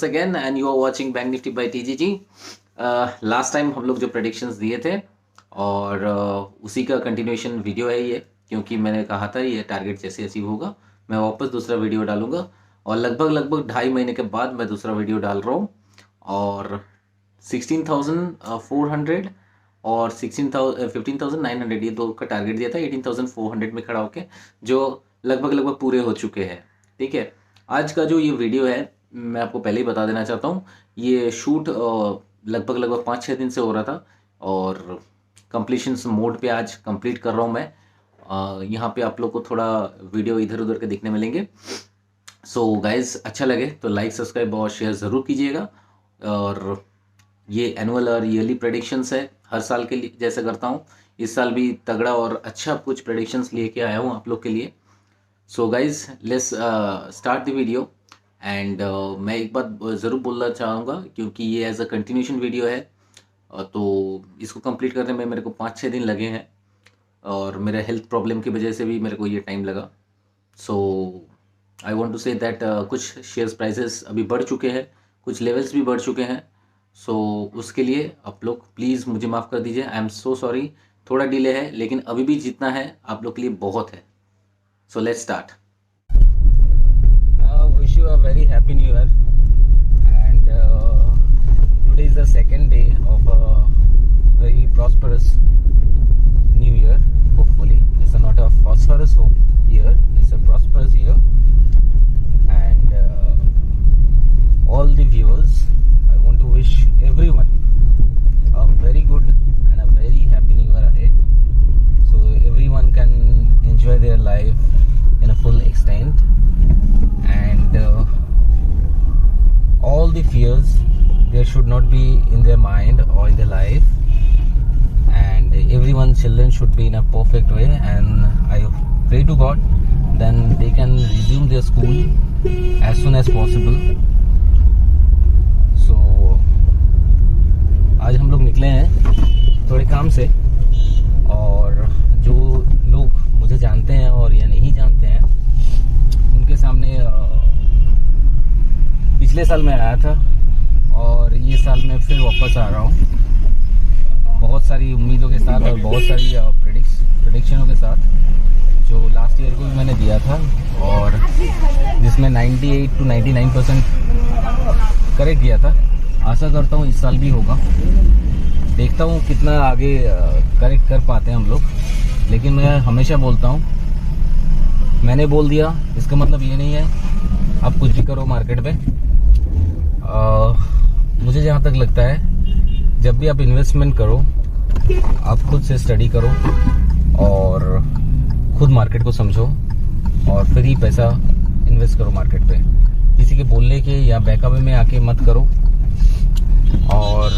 once again and you are watching Bank Nifty by TGG। Last time हम लोग जो predictions दिए थे और उसी का कंटिन्यूएशन वीडियो है ये, क्योंकि मैंने कहा था ये टारगेट जैसे अचीव होगा मैं वापस दूसरा वीडियो डालूंगा और लगभग 2.5 महीने के बाद मैं दूसरा वीडियो डाल रहा हूँ। और 16,400 और 15,900 ये दो का टारगेट दिया था, 18,400 में खड़ा होके जो लगभग पूरे हो चुके हैं। ठीक है, आज का जो ये वीडियो है मैं आपको पहले ही बता देना चाहता हूँ, ये शूट लगभग 5-6 दिन से हो रहा था और कंप्लीशंस मोड पे आज कंप्लीट कर रहा हूँ मैं। यहाँ पे आप लोग को थोड़ा वीडियो इधर उधर के दिखने मिलेंगे। सो गाइज, अच्छा लगे तो लाइक सब्सक्राइब और शेयर ज़रूर कीजिएगा। और ये एनुअल और ईयरली प्रेडिक्शंस है, हर साल के लिए जैसे करता हूँ इस साल भी तगड़ा और अच्छा कुछ प्रेडिक्शंस लेके आया हूँ आप लोग के लिए। So guys, let's start the video. And मैं एक बात ज़रूर बोलना चाहूँगा, क्योंकि ये एज अ कंटिन्यूशन वीडियो है तो इसको कंप्लीट करने में मेरे को 5-6 दिन लगे हैं और मेरे हेल्थ प्रॉब्लम की वजह से भी मेरे को ये टाइम लगा। So I want to say that कुछ शेयर्स प्राइसेस अभी बढ़ चुके हैं, कुछ लेवल्स भी बढ़ चुके हैं। सो उसके लिए आप लोग प्लीज़ मुझे माफ़ कर दीजिए, आई एम सो सॉरी। थोड़ा डिले है लेकिन अभी भी जितना है आप लोग के लिए बहुत है। So let's start. Wish you a very happy new year, and today is the second day of a very prosperous new year. Hopefully it's not a phosphorus year, it's a prosperous year. And all the viewers, I want to wish everyone a very good and a very happy new year ahead, so everyone can enjoy their life in a full extent. And all the fears there should not be in their mind or in their life, and everyone's children should be in a perfect way, and I pray to God then they can resume their school as soon as possible. So आज हम लोग निकले हैं थोड़े काम से, और जो लोग मुझे जानते हैं और या नहीं जानते हैं उनके सामने पिछले साल मैं आया था और ये साल मैं फिर वापस आ रहा हूँ बहुत सारी उम्मीदों के साथ और बहुत सारी प्रेडिक्शनों के साथ, जो लास्ट ईयर को भी मैंने दिया था और जिसमें 98 to 99% करेक्ट दिया था। आशा करता हूँ इस साल भी होगा, देखता हूँ कितना आगे करेक्ट कर पाते हैं हम लोग। लेकिन मैं हमेशा बोलता हूँ, मैंने बोल दिया इसका मतलब ये नहीं है आप कुछ भी करो मार्केट में। मुझे जहाँ तक लगता है जब भी आप इन्वेस्टमेंट करो आप खुद से स्टडी करो और खुद मार्केट को समझो और फिर ही पैसा इन्वेस्ट करो मार्केट पे। किसी के बोलने के या बहकावे में आके मत करो। और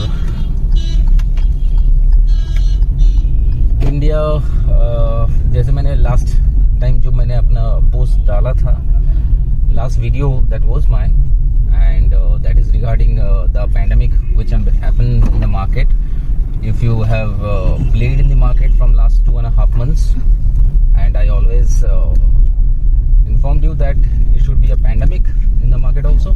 इंडिया, जैसे मैंने लास्ट टाइम जो मैंने अपना पोस्ट डाला था, last video that was mine, and that is regarding the pandemic which happened in the market. If you have played in the market from last 2.5 months, and I always informed you that it should be a pandemic in the market also,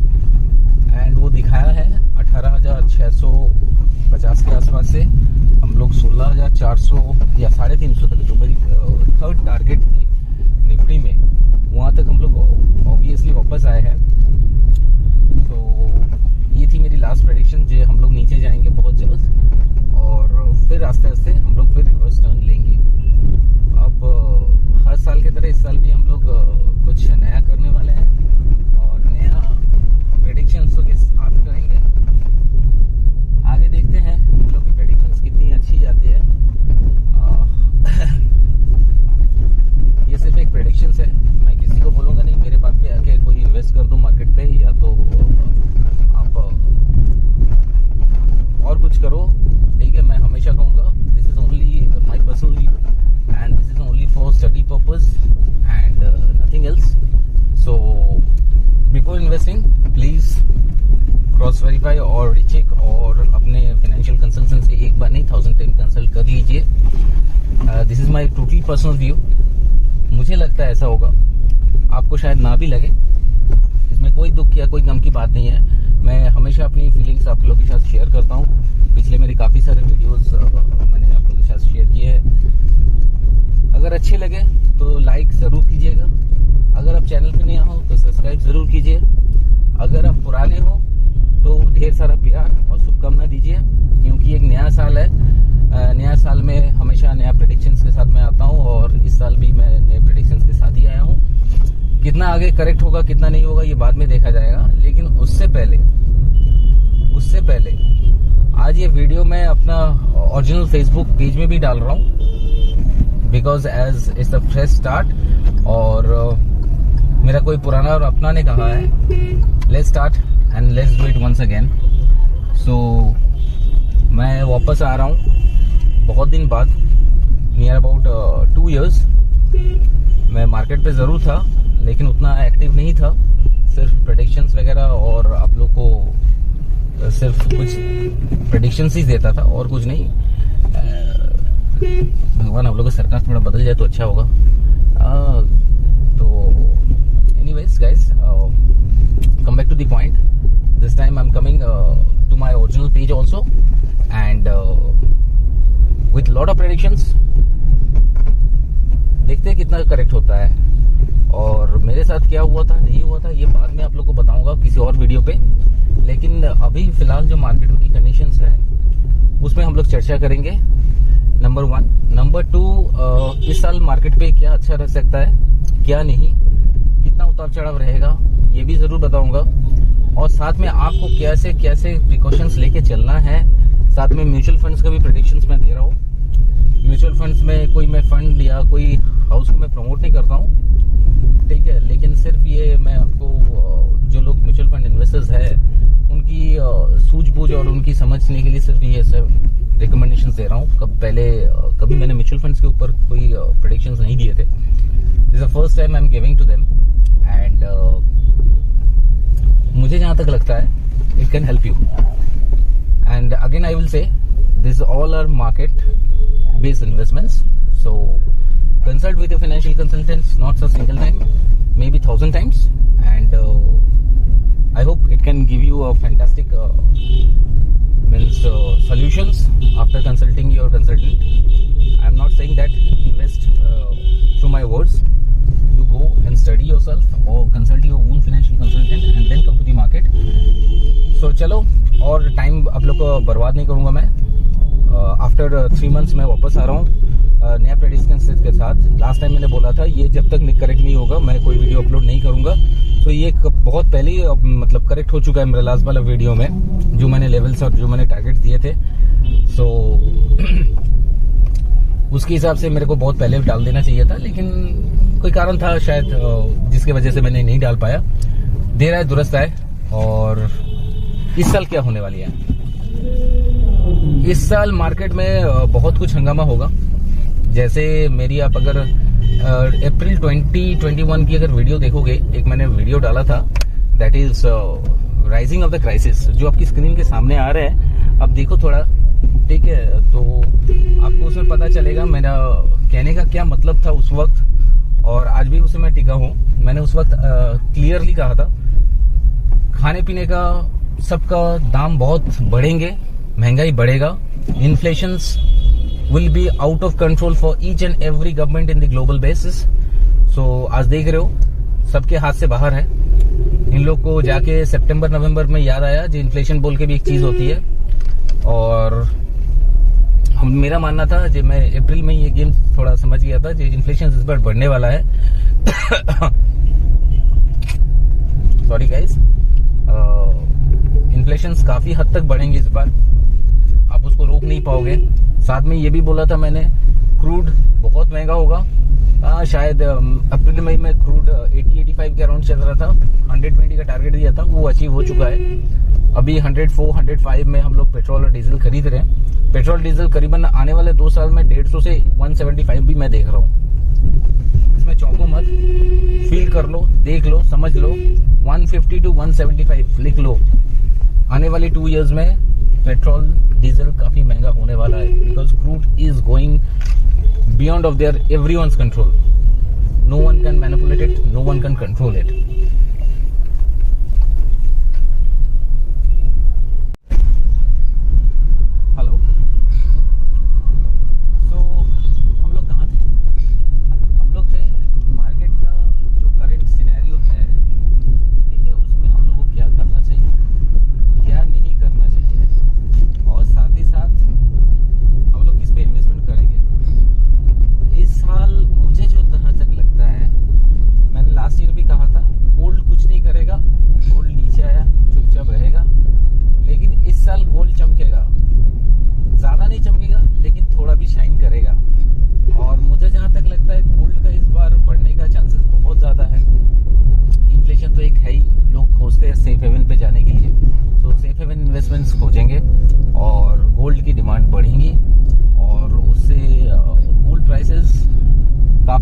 and वो दिखाया है 18,650 के आसपास से हम लोग 16,400 या 350 तक, जो मेरी थर्ड टारगेट थी निफ्टी में, वहाँ तक हम लोग ऑब्वियसली वापस आए हैं। तो ये थी मेरी लास्ट प्रेडिक्शन, जो हम लोग नीचे जाएंगे बहुत जल्द और फिर आस्ते आस्ते हम लोग फिर रिवर्स टर्न लेंगे। अब हर साल की तरह इस साल भी हम लोग कुछ नया करने वाले हैं और नया प्रेडिक्शंस के साथ करेंगे। आगे देखते हैं हम लोग की प्रेडिक्शंस कितनी अच्छी जाती है। ये सिर्फ एक प्रेडिक्शंस है, मैं किसी को बोलूँगा नहीं मेरे बात पे आके कोई इन्वेस्ट कर दो मार्केट पे, या तो आप और कुछ करो। ठीक है, मैं हमेशा कहूँगा this is only my personal view and this is only for study purpose and nothing else. So before investing please cross verify और रीचेक और अपने फाइनेंशियल कंसल्टेंट से एक बार नहीं 1000 टाइम कंसल्ट कर लीजिए। This is my totally personal view, मुझे लगता है ऐसा होगा, आपको शायद ना भी लगे, इसमें कोई दुख या कोई गम की बात नहीं है। मैं हमेशा अपनी फीलिंग्स आप लोगों के साथ शेयर करता हूँ। पिछले मेरे काफ़ी सारे वीडियोस मैंने आप लोगों के साथ शेयर किए हैं। अगर अच्छे लगे तो लाइक ज़रूर कीजिएगा। अगर आप चैनल पे नए हो तो सब्सक्राइब ज़रूर कीजिए। अगर आप पुराने हो तो ढेर सारा प्यार और शुभकामना दीजिए, क्योंकि एक नया साल है। नया साल में हमेशा नया प्रेडिक्शंस के साथ मैं आता हूँ, और इस साल भी मैं नए प्रेडिक्शंस के साथ ही आया हूँ। कितना आगे करेक्ट होगा कितना नहीं होगा ये बाद में देखा जाएगा, लेकिन उससे पहले आज ये वीडियो मैं अपना ओरिजिनल फेसबुक पेज में भी डाल रहा हूँ, because as it's the fresh start. और मेरा कोई पुराना और अपना ने कहा है let's start and let's do it once again. So मैं वापस आ रहा हूँ बहुत दिन बाद, नियर अबाउट 2 years। मैं मार्केट पे ज़रूर था लेकिन उतना एक्टिव नहीं था, सिर्फ प्रेडिक्शंस वगैरह और आप लोग को सिर्फ कुछ प्रेडिक्शंस ही देता था और कुछ नहीं। भगवान आप लोगों का सरकार थोड़ा बदल जाए तो अच्छा होगा। तो anyways guys, come back to the point. This time I am coming to my original page also and with lot of predictions. देखते हैं कितना करेक्ट होता है और मेरे साथ क्या हुआ था नहीं हुआ था ये बाद में आप लोग को बताऊंगा किसी और वीडियो पे। लेकिन अभी फिलहाल जो मार्केट की कंडीशंस है उसमें हम लोग चर्चा करेंगे, नंबर 1। नंबर 2, इस साल मार्केट पे क्या अच्छा रह सकता है क्या नहीं, कितना उतार चढ़ाव रहेगा ये भी जरूर बताऊंगा। और साथ में आपको कैसे कैसे प्रिकॉशंस लेके चलना है। साथ में म्यूचुअल फंड्स का भी प्रेडिक्शंस मैं दे रहा हूँ। म्यूचुअल फंड्स में कोई मैं फंड या कोई हाउस को मैं प्रमोट नहीं करता हूँ, ठीक है, लेकिन सिर्फ ये मैं आपको जो लोग म्यूचुअल फंड इन्वेस्टर्स है उनकी सूझबूझ और उनकी समझने के लिए सिर्फ ये सब रिकमेंडेशंस दे रहा हूँ। कभी मैंने म्यूचुअल फंड्स के ऊपर कोई प्रेडिक्शंस नहीं दिए थे। This is the first time I am giving to them and मुझे जहाँ तक लगता है it can help you. And again I will say this all are market based investments, so consult with your financial consultants not a single time, maybe 1000 times, and I hope it can give you a fantastic solutions after consulting your consultant. I am not saying that invest through my words. You go and study yourself or consult your own financial consultant and then come to the market. So चलो, और time आप लोग को बर्बाद नहीं करूंगा मैं। After 3 months मैं वापस आ रहा हूँ नया प्रेडिक्शंस के साथ। लास्ट टाइम मैंने बोला था ये जब तक करेक्ट नहीं होगा मैं कोई वीडियो अपलोड नहीं करूंगा। तो ये बहुत पहले ही मतलब करेक्ट हो चुका है मेरा लास्ट वाला वीडियो में, जो मैंने लेवल्स और जो मैंने टारगेट दिए थे। सो उसके हिसाब से मेरे को बहुत पहले डाल देना चाहिए था, लेकिन कोई कारण था शायद जिसकी वजह से मैंने नहीं डाल पाया। देर आए दुरुस्त आए। और इस साल क्या होने वाली है, इस साल मार्केट में बहुत कुछ हंगामा होगा। जैसे मेरी आप अगर अप्रैल 2021 की अगर वीडियो देखोगे, एक मैंने वीडियो डाला था that is rising of the crisis, जो आपकी स्क्रीन के सामने आ रहा है। अब देखो थोड़ा, ठीक है, तो आपको उसमें पता चलेगा मेरा कहने का क्या मतलब था उस वक्त, और आज भी उसे मैं टिका हूँ। मैंने उस वक्त क्लियरली कहा था खाने पीने का सबका दाम बहुत बढ़ेंगे, महंगाई बढ़ेगा, inflations will be out of control for each and every government in the global basis. So आज देख रहे हो सबके हाथ से बाहर है। इन लोग को जाके सितंबर नवंबर में याद आया जो इन्फ्लेशन बोल के भी एक चीज होती है। और मेरा मानना था जब मैं अप्रैल में ये गेम थोड़ा समझ गया था जो इन्फ्लेशन इस बार बढ़ने वाला है। सॉरी गाइस, इन्फ्लेशन काफी हद तक बढ़ेंगे इस बार, आप उसको रोक नहीं पाओगे। साथ में ये भी बोला था मैंने क्रूड बहुत महंगा होगा। शायद अप्रैल मई में क्रूड 80-85 के अराउंड चल रहा था। 120 का टारगेट दिया था, वो अचीव हो चुका है। अभी 104-105 में हम लोग पेट्रोल और डीजल खरीद रहे हैं। पेट्रोल डीजल करीबन आने वाले 2 साल में 150 से 175 भी मैं देख रहा हूँ। इसमें चौंको मत, फील कर लो, देख लो, समझ लो। 150 to 175 लिख लो। आने वाली 2 years में पेट्रोल डीजल काफी महंगा होने वाला है, because crude is going beyond of their everyone's control. No one can manipulate it, no one can control it.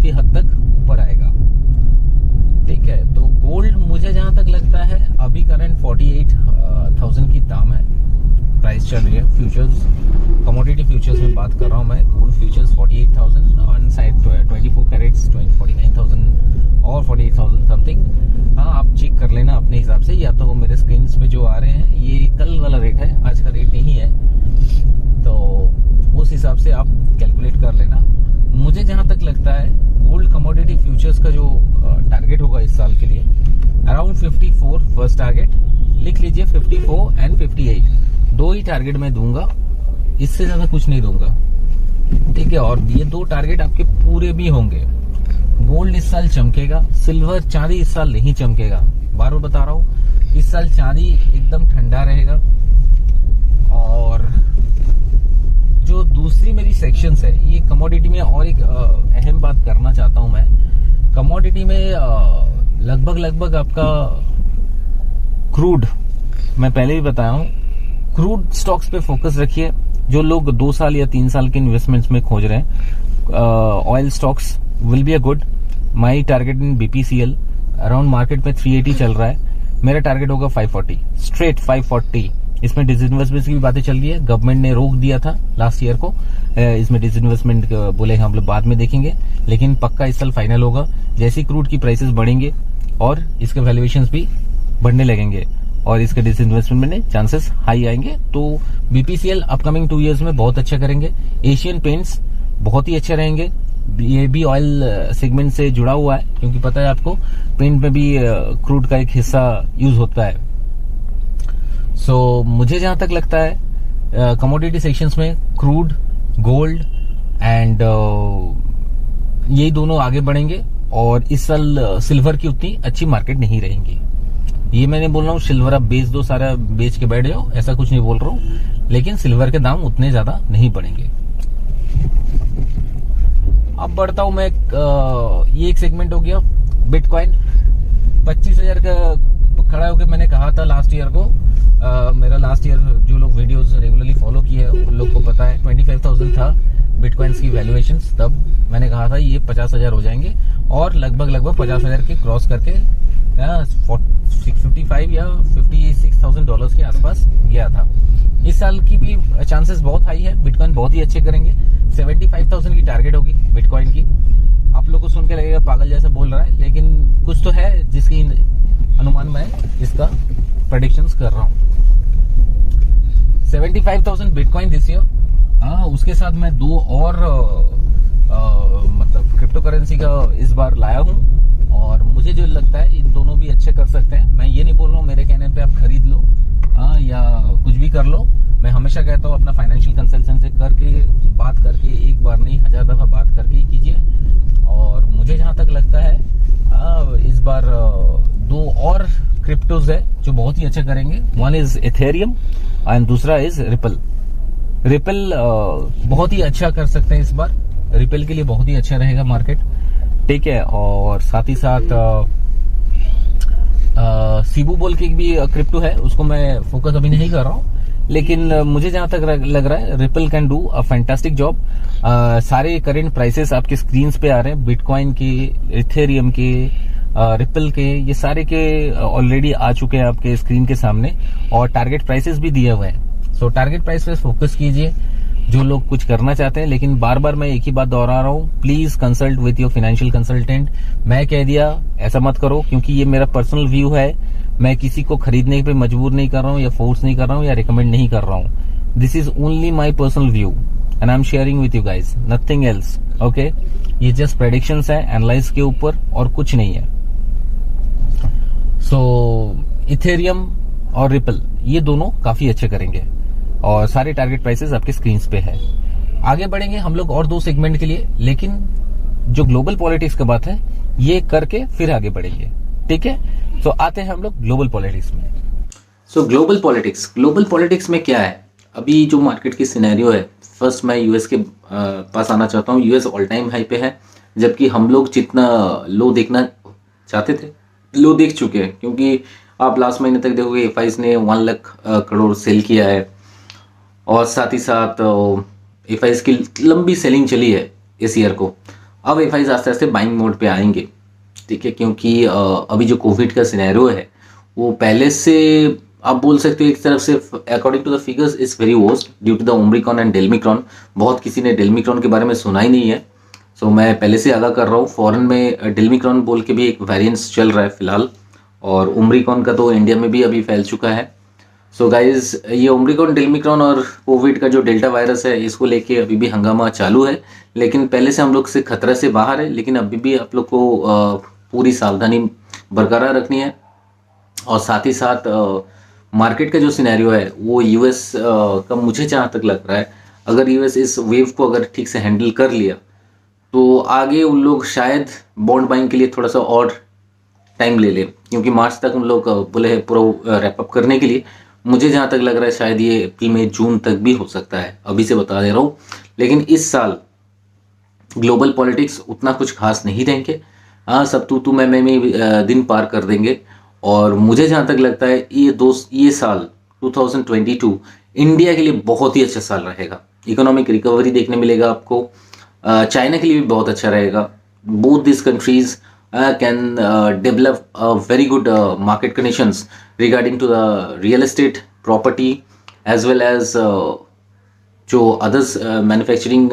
काफ़ी हद तक ऊपर आएगा। ठीक है, तो गोल्ड मुझे जहाँ तक लगता है अभी करंट 48,000 की दाम है, प्राइस चल रही है। फ्यूचर्स, कमोडिटी फ्यूचर्स में बात कर रहा हूँ मैं। Gold futures 48,000 on side 24 carats 49,000 और 48,000 समथिंग। हाँ, आप चेक कर लेना अपने हिसाब से, या तो मेरे स्क्रीन पे जो आ रहे हैं ये कल वाला रेट है, आज का रेट नहीं है, तो उस हिसाब से आप कैलकुलेट कर लेना। मुझे जहाँ तक लगता है गोल्ड कमोडिटी फ्यूचर्स का जो टारगेट होगा इस साल के लिए अराउंड 54 फर्स्ट टारगेट, लिख लीजिए 54 एंड 58, दो ही टारगेट मैं दूंगा, इससे ज्यादा कुछ नहीं दूंगा। ठीक है, और ये दो टारगेट आपके पूरे भी होंगे। गोल्ड इस साल चमकेगा, सिल्वर चांदी इस साल नहीं चमकेगा, बार बार बता रहा हूँ, इस साल चांदी एकदम ठंडा रहेगा। और जो दूसरी मेरी सेक्शंस है ये कमोडिटी में, और एक अहम बात करना चाहता हूं मैं, कमोडिटी में लगभग आपका क्रूड, मैं पहले भी बताया हूं, क्रूड स्टॉक्स पे फोकस रखिए। जो लोग 2 साल या 3 साल के इन्वेस्टमेंट्स में खोज रहे हैं, oil stocks will be a good. My target in BPCL around market में 380 चल रहा है, मेरा टारगेट होगा 540, स्ट्रेट 540। इसमें डिसइन्वेस्टमेंट की भी बातें चल रही है, गवर्नमेंट ने रोक दिया था लास्ट ईयर को, इसमें डिसइन्वेस्टमेंट बोले हम लोग बाद में देखेंगे, लेकिन पक्का इस साल फाइनल होगा। जैसे ही क्रूड की प्राइसेस बढ़ेंगे और इसके वैल्यूएशंस भी बढ़ने लगेंगे और इसके डिसइन्वेस्टमेंट में चांसेस हाई आएंगे, तो बीपीसीएल अपकमिंग 2 इयर्स में बहुत अच्छा करेंगे। एशियन पेंट्स बहुत ही अच्छे रहेंगे, ये भी ऑयल सेगमेंट से जुड़ा हुआ है, क्योंकि पता है आपको पेंट में भी क्रूड का एक हिस्सा यूज होता है। सो मुझे जहां तक लगता है कमोडिटी सेक्शंस में क्रूड, गोल्ड एंड यही दोनों आगे बढ़ेंगे, और इस साल सिल्वर की उतनी अच्छी मार्केट नहीं रहेगी। ये मैं नहीं बोल रहा हूँ सिल्वर आप बेच दो, सारा बेच के बैठ जाओ, ऐसा कुछ नहीं बोल रहा हूँ, लेकिन सिल्वर के दाम उतने ज्यादा नहीं बढ़ेंगे। अब बढ़ता हूं मैं, ये एक सेगमेंट हो गया। बिटकॉइन 25,000 का खड़ा होकर मैंने कहा था लास्ट ईयर को, मेरा लास्ट ईयर जो लोग वीडियोस रेगुलरली फॉलो किए हैं उन लोग को पता है 25,000 था बिटकॉइंस की वैल्यूएशंस। तब मैंने कहा था ये 50,000 हो जाएंगे, और लगभग 50,000 के क्रॉस करके 55 या $56,000 के आसपास गया था। इस साल की भी चांसेस बहुत हाई है, बिटकॉइन बहुत ही अच्छे करेंगे। 75,000 की टारगेट होगी बिटकॉइन की। आप लोग को सुन के लगेगा पागल जैसा बोल रहा है, लेकिन कुछ तो है जिसकी अनुमान मैं इसका प्रेडिक्शंस कर रहा हूँ। 75,000 बिटकॉइन दिस ईयर। उसके साथ मैं 2 और मतलब क्रिप्टो करेंसी का इस बार लाया हूँ, और मुझे जो लगता है इन दोनों भी अच्छे कर सकते हैं। मैं ये नहीं बोल रहा हूँ मेरे कहने पे आप खरीद लो या कुछ भी कर लो। मैं हमेशा कहता हूँ अपना फाइनेंशियल कंसल्टेंट से बात करके, एक बार नहीं 1000 दफा बात करके ही कीजिए। और मुझे जहां तक लगता है इस बार 2 और क्रिप्टोज है जो बहुत ही अच्छा करेंगे। वन इज इथेरियम एंड दूसरा इज रिपल। रिपल बहुत ही अच्छा कर सकते हैं इस बार, रिपल के लिए बहुत ही अच्छा रहेगा मार्केट। ठीक है, और साथ ही साथ सीबू बोल के भी क्रिप्टो है, उसको मैं फोकस अभी नहीं कर रहा हूँ, लेकिन मुझे जहां तक लग रहा है ripple can do a fantastic job. सारे करंट प्राइसेस आपके स्क्रीन पे आ रहे हैं, बिटकॉइन के, इथेरियम के, रिपल के, ये सारे के ऑलरेडी आ चुके हैं आपके स्क्रीन के सामने, और टारगेट प्राइसेस भी दिए हुए हैं। सो टारगेट प्राइस पे फोकस कीजिए जो लोग कुछ करना चाहते हैं। लेकिन बार बार मैं एक ही बात दोहरा रहा हूँ, please consult with your financial consultant. मैं कह दिया ऐसा मत करो, क्योंकि ये मेरा पर्सनल व्यू है, मैं किसी को खरीदने पे मजबूर नहीं कर रहा हूँ या फोर्स नहीं कर रहा हूँ या रिकमेंड नहीं कर रहा हूँ। This is only my personal view and I am sharing with you guys, nothing else. Okay, ये जस्ट प्रेडिक्शंस है एनालाइज के ऊपर और कुछ नहीं है। सो इथेरियम और रिपल ये दोनों काफी अच्छे करेंगे, और सारे टारगेट प्राइसेस आपके स्क्रीन पे है। आगे बढ़ेंगे हम लोग और 2 सेगमेंट के लिए, लेकिन जो ग्लोबल पॉलिटिक्स का बात है ये करके फिर आगे बढ़ेंगे। ठीक है, तो आते हैं हम लोग ग्लोबल पॉलिटिक्स में। सो ग्लोबल पॉलिटिक्स में क्या है अभी जो मार्केट की सिनेरियो है। फर्स्ट मैं यूएस के पास आना चाहता हूँ। यूएस ऑल टाइम हाई पे है, जबकि हम लोग जितना लो देखना चाहते थे लो देख चुके हैं, क्योंकि आप लास्ट महीने तक देखोगे एफआईज ने 1 लाख करोड़ सेल किया है, और साथ ही साथ एफआईज की लंबी सेलिंग चली है इस ईयर को। अब एफआईज आस्ते आस्ते बाइंग मोड पे आएंगे, ठीक है, क्योंकि अभी जो कोविड का सिनेरियो है वो पहले से आप बोल सकते हो एक तरफ से, according to the figures is very worst due to the omicron and delmicron. बहुत किसी ने डेल्मिक्रॉन के बारे में सुना ही नहीं है, सो मैं पहले से आगाह कर रहा हूँ। फॉरेन में डेल्मिक्रॉन बोल के भी एक वेरिएंट्स चल रहा है फिलहाल, और ओमिक्रॉन का तो इंडिया में भी अभी फैल चुका है। सो गाइज, ये ओमिक्रॉन, डेल्मिक्रॉन और कोविड का जो डेल्टा वायरस है, इसको लेके अभी भी हंगामा चालू है, लेकिन पहले से हम लोग से खतरा से बाहर है। लेकिन अभी भी आप लोग को पूरी सावधानी बरकरार रखनी है, और साथ ही साथ मार्केट का जो सिनेरियो है वो यूएस का, मुझे जहाँ तक लग रहा है, अगर यूएस इस वेव को अगर ठीक से हैंडल कर लिया तो आगे उन लोग शायद बॉन्ड बाइंग के लिए थोड़ा सा और टाइम ले ले, क्योंकि मार्च तक उन लोग बोले हैं पूरा रैप अप करने के लिए। मुझे जहाँ तक लग रहा है शायद ये अप्रैल मई जून तक भी हो सकता है, अभी से बता दे रहा हूँ। लेकिन इस साल ग्लोबल पॉलिटिक्स उतना कुछ खास नहीं रहेंगे। हाँ, सब तू मैं में दिन पार कर देंगे। और मुझे जहाँ तक लगता है ये साल 2022 इंडिया के लिए बहुत ही अच्छा साल रहेगा। इकोनॉमिक रिकवरी देखने मिलेगा आपको, चाइना के लिए भी बहुत अच्छा रहेगा। Both this countries can develop very good market conditions regarding to the real estate property as well as जो अदर्स मैन्युफैक्चरिंग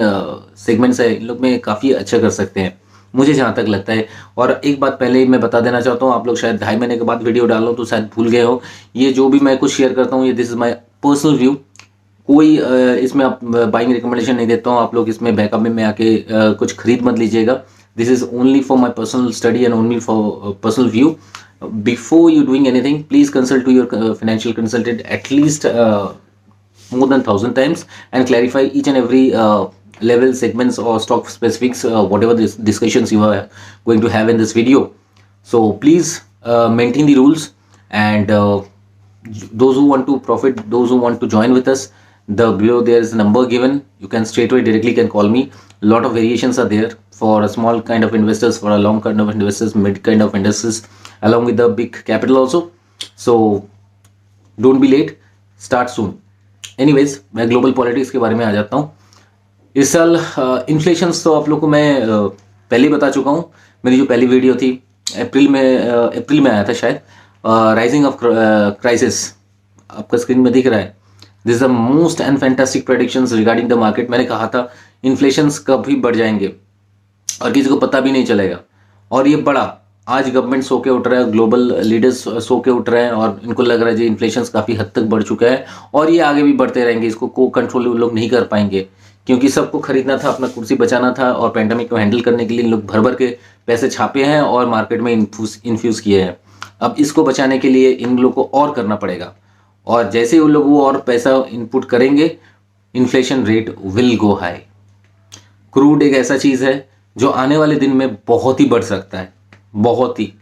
सेगमेंट्स है, इन लोग में काफ़ी अच्छा कर सकते हैं, मुझे जहाँ तक लगता है। और एक बात पहले ही मैं बता देना चाहता हूँ, आप लोग शायद 2.5 महीने के बाद वीडियो डालो तो शायद भूल गए हो, ये जो भी मैं कुछ शेयर करता हूँ ये this is my personal view. कोई इसमें आप बाइंग रिकमेंडेशन नहीं देता हूँ, आप लोग इसमें बैकअप में आके कुछ खरीद मत लीजिएगा। This is only for my personal study and only for personal view. Before you doing anything, please consult to your financial consultant at least more than 1,000 times and clarify each and every level, segments or stock specifics, whatever discussions you are going to have in this video. So please maintain the rules, and those who want to profit, those who want to join with us, below there is a number given, you can straightaway directly can call me. A lot of variations are there for a small kind of investors, for a long kind of investors, mid kind of investors, along with the big capital also. So don't be late, start soon. Anyways, मैं global politics के बारे में आ जाता हूँ। इस साल inflations तो आप लोग को मैं पहले ही बता चुका हूँ। मेरी जो पहली वीडियो थी अप्रैल में आया था शायद, राइजिंग ऑफ क्राइसिस, आपका स्क्रीन में दिख रहा है। This is the most and fantastic predictions regarding the market. मैंने कहा था इन्फ्लेशंस कभी बढ़ जाएंगे और किसी को पता भी नहीं चलेगा, और ये बढ़ा। आज गवर्नमेंट सो के उठ रहा है, ग्लोबल लीडर्स सो के उठ रहे हैं, और इनको लग रहा है जी इन्फ्लेशन काफ़ी हद तक बढ़ चुका है और ये आगे भी बढ़ते रहेंगे। इसको को कंट्रोल लोग नहीं कर पाएंगे, क्योंकि सबको खरीदना था, अपना कुर्सी बचाना था, और पैंडेमिक को हैंडल करने के लिए लोग भर भर के पैसे छापे हैं और मार्केट में इन्फ्यूज़ किए हैं। अब इसको बचाने के लिए इन लोग को और करना पड़ेगा, और जैसे ही उन लोग वो और पैसा इनपुट करेंगे, inflation rate will go high. Crude एक ऐसा चीज़ है जो आने वाले दिन में बहुत ही बढ़ सकता है, बहुत ही।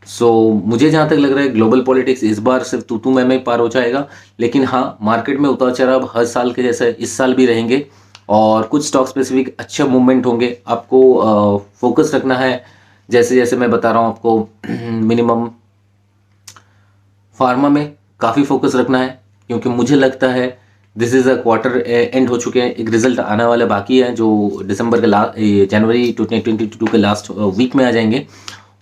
सो मुझे जहाँ तक लग रहा है ग्लोबल पॉलिटिक्स इस बार सिर्फ तू मैं पार हो जाएगा। लेकिन हाँ, मार्केट में उतार चढ़ाव हर साल के जैसे इस साल भी रहेंगे, और कुछ स्टॉक स्पेसिफिक अच्छा मूवमेंट होंगे। आपको फोकस रखना है, जैसे जैसे मैं बता रहा हूँ आपको। मिनिमम फार्मा में काफ़ी फोकस रखना है, क्योंकि मुझे लगता है this is a quarter and हो चुके हैं, एक रिजल्ट आने वाला बाकी है जो दिसंबर के जनवरी 2022 के लास्ट वीक में आ जाएंगे।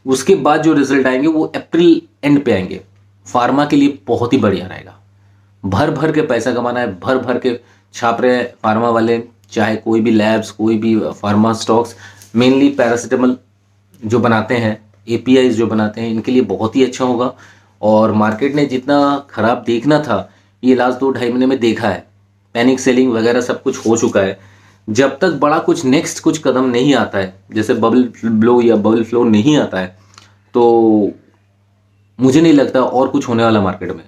उसके बाद जो रिजल्ट आएंगे वो अप्रैल एंड पे आएंगे। फार्मा के लिए बहुत ही बढ़िया रहेगा, भर भर के पैसा कमाना है, भर भर के छाप रहे हैं फार्मा वाले, चाहे कोई भी लैब्स, कोई भी फार्मा स्टॉक्स। मेनली पैरासिटामोल जो बनाते हैं, एपीआईज जो बनाते हैं, इनके लिए बहुत ही अच्छा होगा। और मार्केट ने जितना खराब देखना था ये लास्ट 2-2.5 महीने में देखा है, पैनिक सेलिंग वगैरह सब कुछ हो चुका है। जब तक बड़ा कुछ नेक्स्ट कुछ कदम नहीं आता है, जैसे बबल ब्लो या बबल फ्लो नहीं आता है, तो मुझे नहीं लगता और कुछ होने वाला मार्केट में,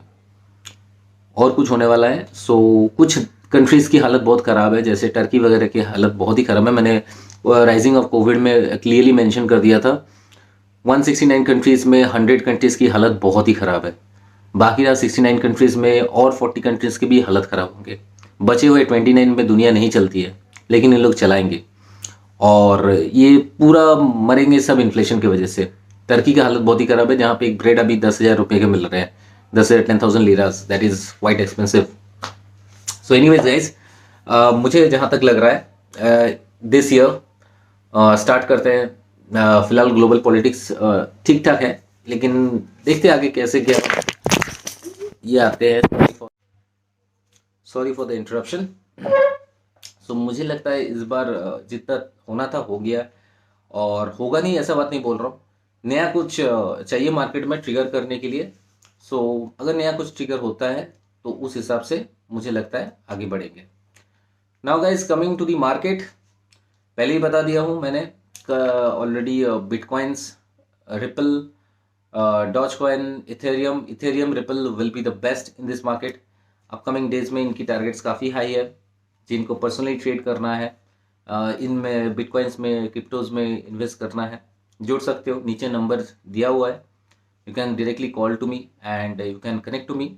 और कुछ होने वाला है। सो कुछ कंट्रीज़ की हालत बहुत ख़राब है, जैसे टर्की वगैरह की हालत बहुत ही ख़राब है। मैंने राइजिंग ऑफ कोविड में क्लियरली मेंशन कर दिया था, 169 कंट्रीज़ में 100 कंट्रीज़ की हालत बहुत ही ख़राब है। बाकी रहा 69 कंट्रीज़ में और 40 कंट्रीज़ की भी हालत ख़राब होंगे। बचे हुए 29 में दुनिया नहीं चलती है, लेकिन ये लोग चलाएंगे, और ये पूरा मरेंगे सब इन्फ्लेशन की वजह से। टर्की की हालत बहुत ही ख़राब है, जहाँ पे एक ब्रेड अभी 10,000 रुपये के मिल रहे हैं, 10,000 liras, that is quite expensive. So anyways guys, मुझे जहाँ तक लग रहा है दिस ईयर स्टार्ट करते हैं। फिलहाल ग्लोबल पॉलिटिक्स ठीक ठाक है, लेकिन देखते हैं आगे कैसे क्या। ये आते हैं, सॉरी फॉर द इंटरप्शन। सो मुझे लगता है इस बार जितना होना था हो गया, और होगा नहीं ऐसा बात नहीं बोल रहा हूँ। नया कुछ चाहिए मार्केट में ट्रिगर करने के लिए। सो अगर नया कुछ ट्रिगर होता है तो उस हिसाब से मुझे लगता है आगे बढ़ेंगे। Now guys, coming to the market, पहले ही बता दिया हूँ मैंने already. Bitcoins, ripple, doge coin, ethereum ripple will be the best in this market. Upcoming days में इनकी टारगेट्स काफ़ी हाई है। जिनको पर्सनली ट्रेड करना है, इनमें बिटकॉइंस में, क्रिप्टोज में इन्वेस्ट करना है, जुड़ सकते हो। नीचे नंबर दिया हुआ है, you can directly call to me and you can connect to me.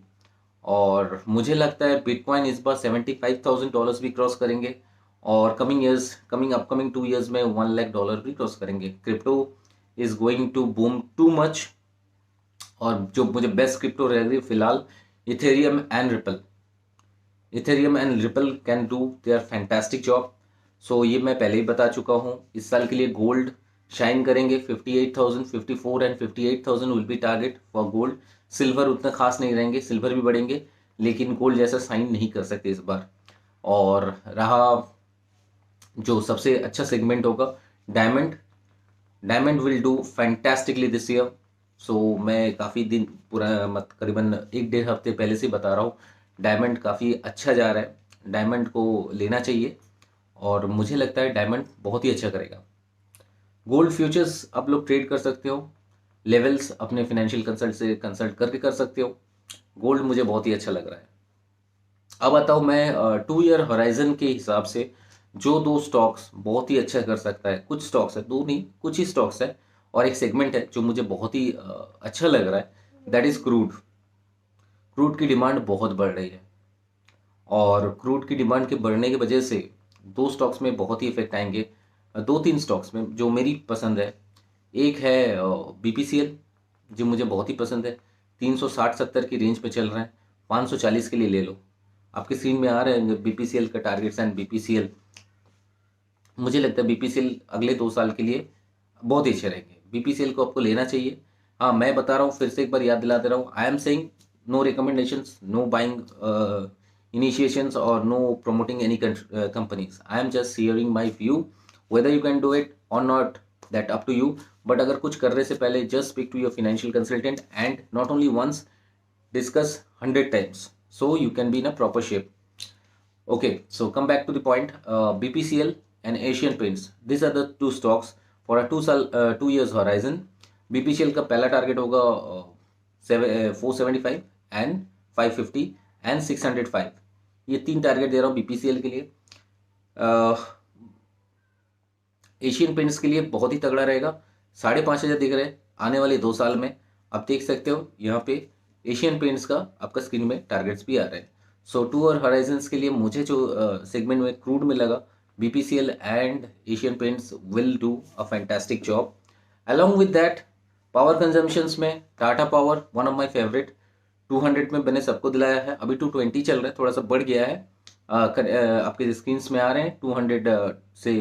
और मुझे लगता है बिटकॉइन इस बार $75,000 भी क्रॉस करेंगे, और अपकमिंग 2 ईयर्स में $1 लाख भी क्रॉस करेंगे। Crypto is going to boom too much, और जो मुझे बेस्ट क्रिप्टो रह रही है फिलहाल, Ethereum and Ripple can do their fantastic job. So ये मैं पहले ही बता चुका हूँ। इस साल के लिए गोल्ड शाइन करेंगे। 58,000, 54 and 58,000 will be target for gold. Silver उतना खास नहीं रहेंगे, सिल्वर भी बढ़ेंगे, लेकिन गोल्ड जैसा साइन नहीं कर सकते इस बार। और रहा जो सबसे अच्छा सेगमेंट होगा, diamond will do fantastically this year. So मैं काफ़ी दिन पूरा करीबन 1 डेढ़ हफ्ते पहले से बता रहा हूँ, डायमंड काफ़ी अच्छा जा रहा है, डायमंड को लेना चाहिए, और मुझे लगता है डायमंड बहुत ही अच्छा करेगा। गोल्ड फ्यूचर्स आप लोग ट्रेड कर सकते हो, लेवल्स अपने फाइनेंशियल कंसल्ट से कंसल्ट करके कर सकते हो। गोल्ड मुझे बहुत ही अच्छा लग रहा है। अब बताओ मैं 2 ईयर होराइजन के हिसाब से जो दो स्टॉक्स बहुत ही अच्छा कर सकता है, कुछ स्टॉक्स है, दो नहीं कुछ ही स्टॉक्स है, और एक सेगमेंट है जो मुझे बहुत ही अच्छा लग रहा है, दैट इज क्रूड। क्रूड की डिमांड बहुत बढ़ रही है, और क्रूड की डिमांड के बढ़ने की वजह से दो स्टॉक्स में बहुत ही इफेक्ट आएंगे। दो तीन स्टॉक्स में जो मेरी पसंद है, एक है बीपीसीएल, जो मुझे बहुत ही पसंद है। 360-70 की रेंज पे चल रहा है, 540 के लिए ले लो। आपकी स्क्रीन में आ रहे हैं बीपीसीएल का टारगेट्स एंड बीपीसीएल। मुझे लगता है बीपीसीएल अगले 2 साल के लिए बहुत ही अच्छे रहेंगे। बीपीसीएल को आपको लेना चाहिए। हाँ, मैं बता रहा हूँ, फिर से एक बार याद दिला दे रहा हूँ, I am saying no recommendations, no buying initiations or no promoting any companies. I am just sharing my view. Whether you can do it or not, that up to you. But अगर कुछ करने से पहले just speak to your financial consultant, and not only once, discuss 100 times so you can be in a proper shape. Okay, so come back to the point. BPCL and Asian Paints, these are the two stocks for a 2 years horizon. BPCL का पहला target होगा 475 and 550 and 605। ये 3 target दे रहा हूँ BPCL के लिए। Asian paints के लिए बहुत ही तगड़ा रहेगा, 5,500 दिख रहे हैं आने वाले 2 साल में। आप देख सकते हो यहाँ पे एशियन पेंट्स का आपका स्क्रीन में टारगेट्स भी आ रहे हैं। सो 2 और हॉराइजन्स के लिए मुझे जो सेगमेंट में क्रूड में लगा, BPCL and Asian Paints will do a fantastic job. Along with that, power consumptions में Tata power one of my favourite. 200 में मैंने सबको दिलाया है, अभी 220 चल रहा है, थोड़ा सा बढ़ गया है। आपके स्क्रीन में आ रहे हैं 200 से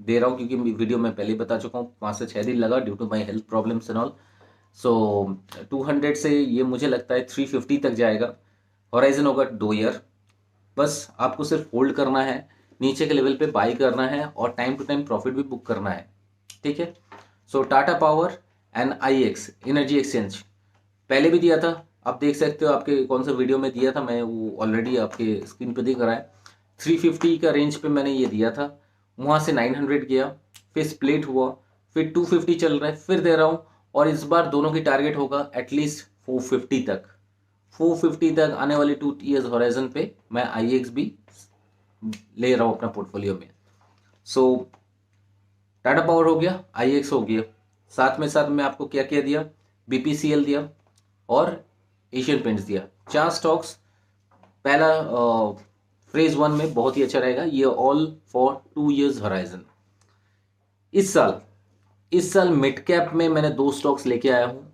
दे रहा हूँ, क्योंकि वीडियो में पहले ही बता चुका हूँ 5 से 6 दिन लगा due to my health problems and all. So 200 से ये मुझे लगता है 350 तक जाएगा। हॉराइजन होगा 2 ईयर। बस आपको सिर्फ होल्ड करना है, नीचे के लेवल पे बाई करना है, और टाइम टू टाइम प्रॉफिट भी बुक करना है, ठीक है। So Tata power and IEX energy exchange पहले भी दिया था, आप देख सकते हो आपके कौन सा वीडियो में दिया था, मैं वो ऑलरेडी आपके स्क्रीन पे दिख रहा है। 350 का रेंज पे मैंने ये दिया था, वहाँ से 900 गया, फिर स्प्लिट हुआ, फिर 250 चल रहा है, फिर दे रहा हूँ। और इस बार दोनों की टारगेट होगा एटलीस्ट 450 तक। 450 तक आने वाले 2 ईयर्स हॉराइजन पे मैं आईएक्स भी ले रहा हूँ अपना पोर्टफोलियो में। सो टाटा पावर हो गया, आईएक्स हो गया, साथ में साथ मैं आपको क्या क्या दिया, बीपीसीएल दिया और एशियन पेंट्स दिया। 4 स्टॉक्स। पहला फेज 1 में बहुत ही अच्छा रहेगा, ये ऑल फॉर 2 ईयर्स हॉराइजन। इस साल मिड कैप में मैंने 2 स्टॉक्स लेके आया हूँ,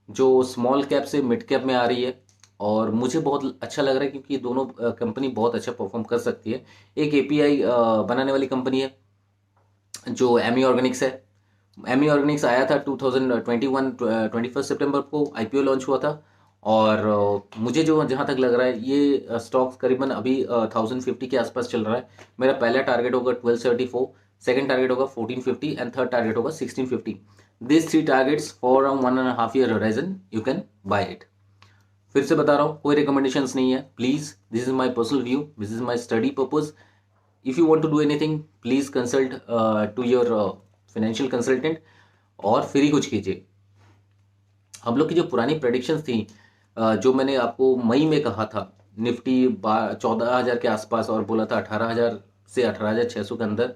जो स्मॉल कैप से मिड कैप में आ रही है, और मुझे बहुत अच्छा लग रहा है क्योंकि दोनों कंपनी बहुत अच्छा परफॉर्म कर सकती है। एक एपीआई बनाने वाली कंपनी है, जो एमी ऑर्गेनिक्स है, एमी ऑर्गेनिक्स आया था 2021 21 सितंबर को आईपीओ लॉन्च हुआ था। और मुझे जो जहाँ तक लग रहा है ये स्टॉक्स करीबन अभी 1050 के आसपास चल रहा है। मेरा पहला टारगेट होगा 1274, सेकंड टारगेट होगा 1450 एंड थर्ड टारगेट होगा 1650। This three targets for 1.5 year horizon you can buy it. फिर से बता रहा हूँ, कोई रिकमेंडेशंस नहीं है, please this is my personal view, this is my study purpose. If you want to do anything please consult to your financial consultant और फिर ही कुछ कीजिए। हम लोग की जो पुरानी प्रेडिक्शंस थी, जो मैंने आपको मई में कहा था, निफ्टी 14,000 के आसपास और बोला था 18,000 से 18,600 के अंदर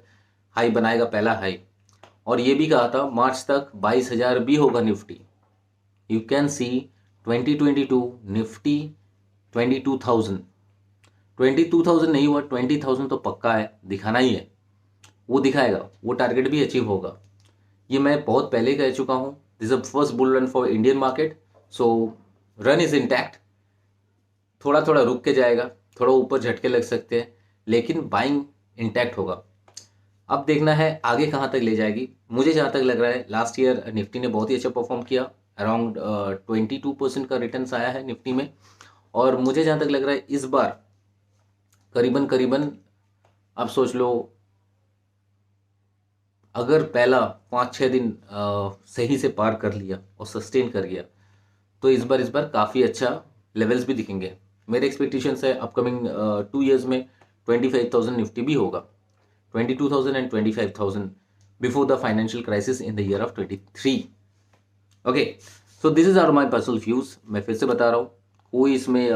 हाई बनाएगा, पहला हाई। और ये भी कहा था मार्च तक 22,000 भी होगा Nifty. You can see 2022 Nifty 22,000, 22,000 नहीं हुआ, 20,000 तो पक्का है, दिखाना ही है, वो दिखाएगा, वो टारगेट भी अचीव होगा। ये मैं बहुत पहले कह चुका हूँ। This is first bull run for Indian market, so run is intact. थोड़ा थोड़ा रुक के जाएगा, थोड़ा ऊपर झटके लग सकते हैं, लेकिन बाइंग इंटैक्ट होगा। अब देखना है आगे कहाँ तक ले जाएगी। मुझे जहाँ तक लग रहा है लास्ट ईयर निफ्टी ने बहुत ही अच्छा परफॉर्म किया, अराउंड 22% का रिटर्न आया है निफ्टी में। और मुझे जहाँ तक लग रहा है इस बार करीबन करीबन आप सोच लो, अगर पहला 5-6 दिन सही से पार कर लिया और सस्टेन कर गया तो इस बार काफ़ी अच्छा लेवल्स भी दिखेंगे। मेरे एक्सपेक्टेशंस है अपकमिंग 2 ईयर्स में 25,000 निफ्टी भी होगा, 22,000 and 25,000 before the financial crisis in the year of 23। Okay, so this is are my personal views. मैं फिर से बता रहा हूँ, कोई इसमें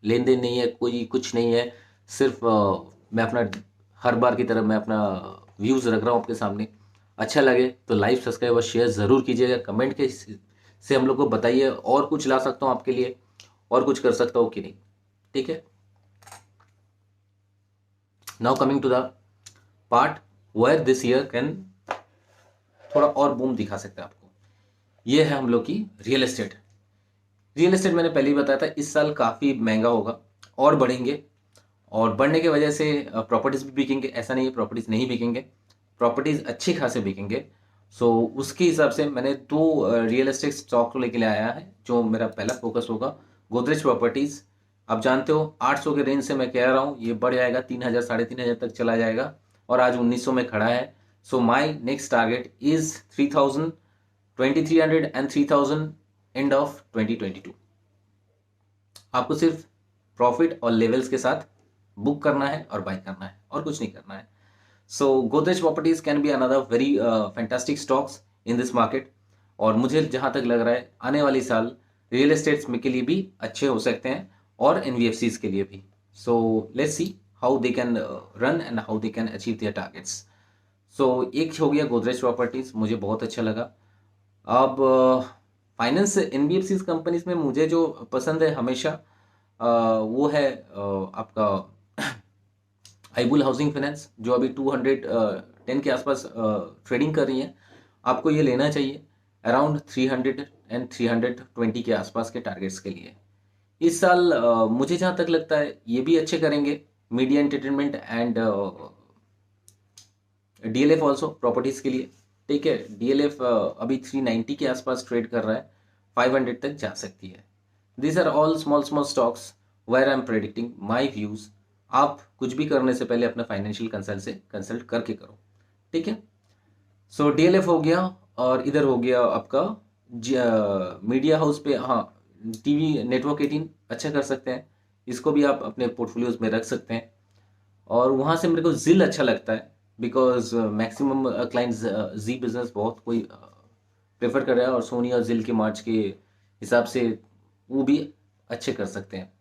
लेन देन नहीं है, कोई कुछ नहीं है, सिर्फ मैं अपना हर बार की तरह मैं अपना व्यूज़ रख रहा हूँ आपके सामने। अच्छा लगे तो लाइक सब्सक्राइब और शेयर ज़रूर कीजिएगा, कमेंट के से हम लोग को बताइए और कुछ ला सकता हूँ आपके लिए, और कुछ कर सकता हूँ कि नहीं। ठीक है, now coming to the part where this year can थोड़ा और बूम दिखा सकता है आपको। ये है हम लोग की रियल एस्टेट। रियल एस्टेट मैंने पहले ही बताया था इस साल काफ़ी महंगा होगा और बढ़ेंगे, और बढ़ने की वजह से प्रॉपर्टीज़ भी बिकेंगे, ऐसा नहीं है प्रॉपर्टीज़ नहीं बिकेंगे, प्रॉपर्टीज़ अच्छी खासे बिकेंगे। सो उसके हिसाब से मैंने 2 रियल एस्टेट स्टॉक लेके आया है। जो मेरा पहला फोकस होगा गोदरेज प्रॉपर्टीज़। आप जानते हो 800 के रेंज से मैं कह रहा हूँ ये बढ़ जाएगा, 3,000 3,500 तक चला जाएगा, और आज 1900 में खड़ा है। So my next target is 3,000, 2,300 and 3,000 end of 2022। आपको सिर्फ प्रॉफिट और लेवल्स के साथ बुक करना है और बाय करना है, और कुछ नहीं करना है। So Godrej properties can be another very fantastic stocks in this market. और मुझे जहाँ तक लग रहा है आने वाली साल रियल एस्टेट्स में के लिए भी अच्छे हो सकते हैं, और एनबीएफसीज के लिए भी। So let's see how they can run and how they can achieve their targets. So एक हो गया गोदरेज प्रॉपर्टीज, मुझे बहुत अच्छा लगा। अब फाइनेंस एनबीएफसी कंपनीज में मुझे जो पसंद है हमेशा वो है आपका आईबुल हाउसिंग फाइनेंस, जो अभी 210 के आसपास ट्रेडिंग कर रही है। आपको ये लेना चाहिए अराउंड 300 एंड 320 के आसपास के टारगेट्स के लिए। इस साल मुझे जहाँ तक लगता है ये भी अच्छे करेंगे, media entertainment and DLF also properties के लिए। ठीक है, डीएलएफ अभी 390 के आसपास ट्रेड कर रहा है, 500 तक जा सकती है। This are all small small stocks where I am predicting my views. आप कुछ भी करने से पहले अपने फाइनेंशियल कंसल्ट से कंसल्ट करके करो। ठीक है, सो डीएलएफ हो गया, और इधर हो गया आपका मीडिया हाउस पे। हाँ, टीवी नेटवर्क 18 अच्छा कर सकते हैं, इसको भी आप अपने पोर्टफोलियोज में रख सकते हैं। और वहाँ से मेरे को जिल अच्छा लगता है, बिकॉज मैक्सिमम क्लाइंट्स जी बिजनेस बहुत कोई प्रेफर कर रहा है, और सोनी और जिल के मार्च के हिसाब से वो भी अच्छे कर सकते हैं।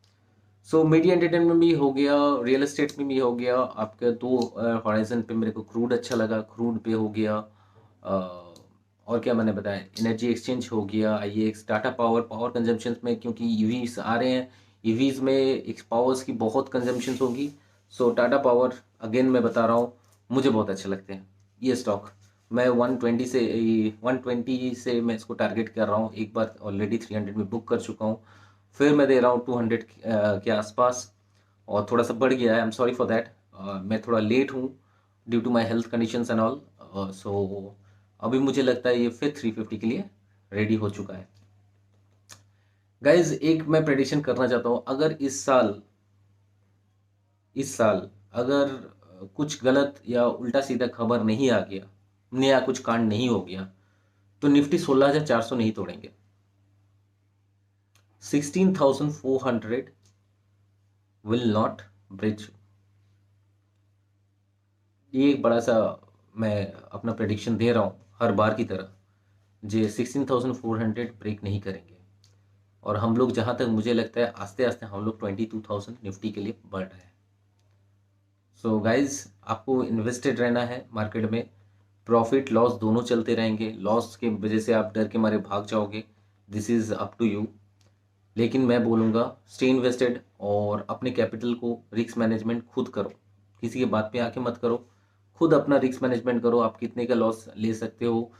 सो मीडिया एंटरटेनमेंट भी हो गया, रियल एस्टेट में भी हो गया। आपके 2 हॉराइजन पे मेरे को क्रूड अच्छा लगा, क्रूड पे हो गया। और क्या मैंने बताया, एनर्जी एक्सचेंज हो गया, आईएक्स, टाटा पावर, पावर कंजम्पशन में, क्योंकि ईवीज आ रहे हैं, ईवीज में एक पावर्स की बहुत कंजम्पशन होगी। सो टाटा पावर अगेन मैं बता रहा हूँ, मुझे बहुत अच्छे लगते हैं ये स्टॉक। मैं 120 से मैं इसको टारगेट कर रहा हूँ, एक बार ऑलरेडी 300 में बुक कर चुका हूँ, फिर मैं दे रहा हूँ 200 के आसपास, और थोड़ा सा बढ़ गया है, I am sorry for that, मैं थोड़ा लेट हूँ। Due to my health conditions and all. So अभी मुझे लगता है ये फिर 350 के लिए रेडी हो चुका है। गाइज एक मैं प्रेडिक्शन करना चाहता हूँ, अगर इस साल अगर कुछ गलत या उल्टा सीधा खबर नहीं आ गया, नया कुछ कांड नहीं हो गया, तो निफ्टी 16,400 नहीं तोड़ेंगे। 16,400 विल नॉट ब्रिज। ये एक बड़ा सा मैं अपना प्रेडिक्शन दे रहा हूँ हर बार की तरह, जे 16,400 ब्रेक नहीं करेंगे। और हम लोग जहाँ तक मुझे लगता है आस्ते आस्ते हम लोग 22,000 निफ्टी के लिए बढ़ रहे हैं। सो गाइज आपको इन्वेस्टेड रहना है मार्केट में। प्रॉफिट लॉस दोनों चलते रहेंगे, लॉस के वजह से आप डर के मारे भाग जाओगे, this is up to you. लेकिन मैं बोलूँगा स्टे इन्वेस्टेड और अपने कैपिटल को रिस्क मैनेजमेंट खुद करो, किसी के बात पे आके मत करो, खुद अपना रिस्क मैनेजमेंट करो। आप कितने का लॉस ले सकते हो,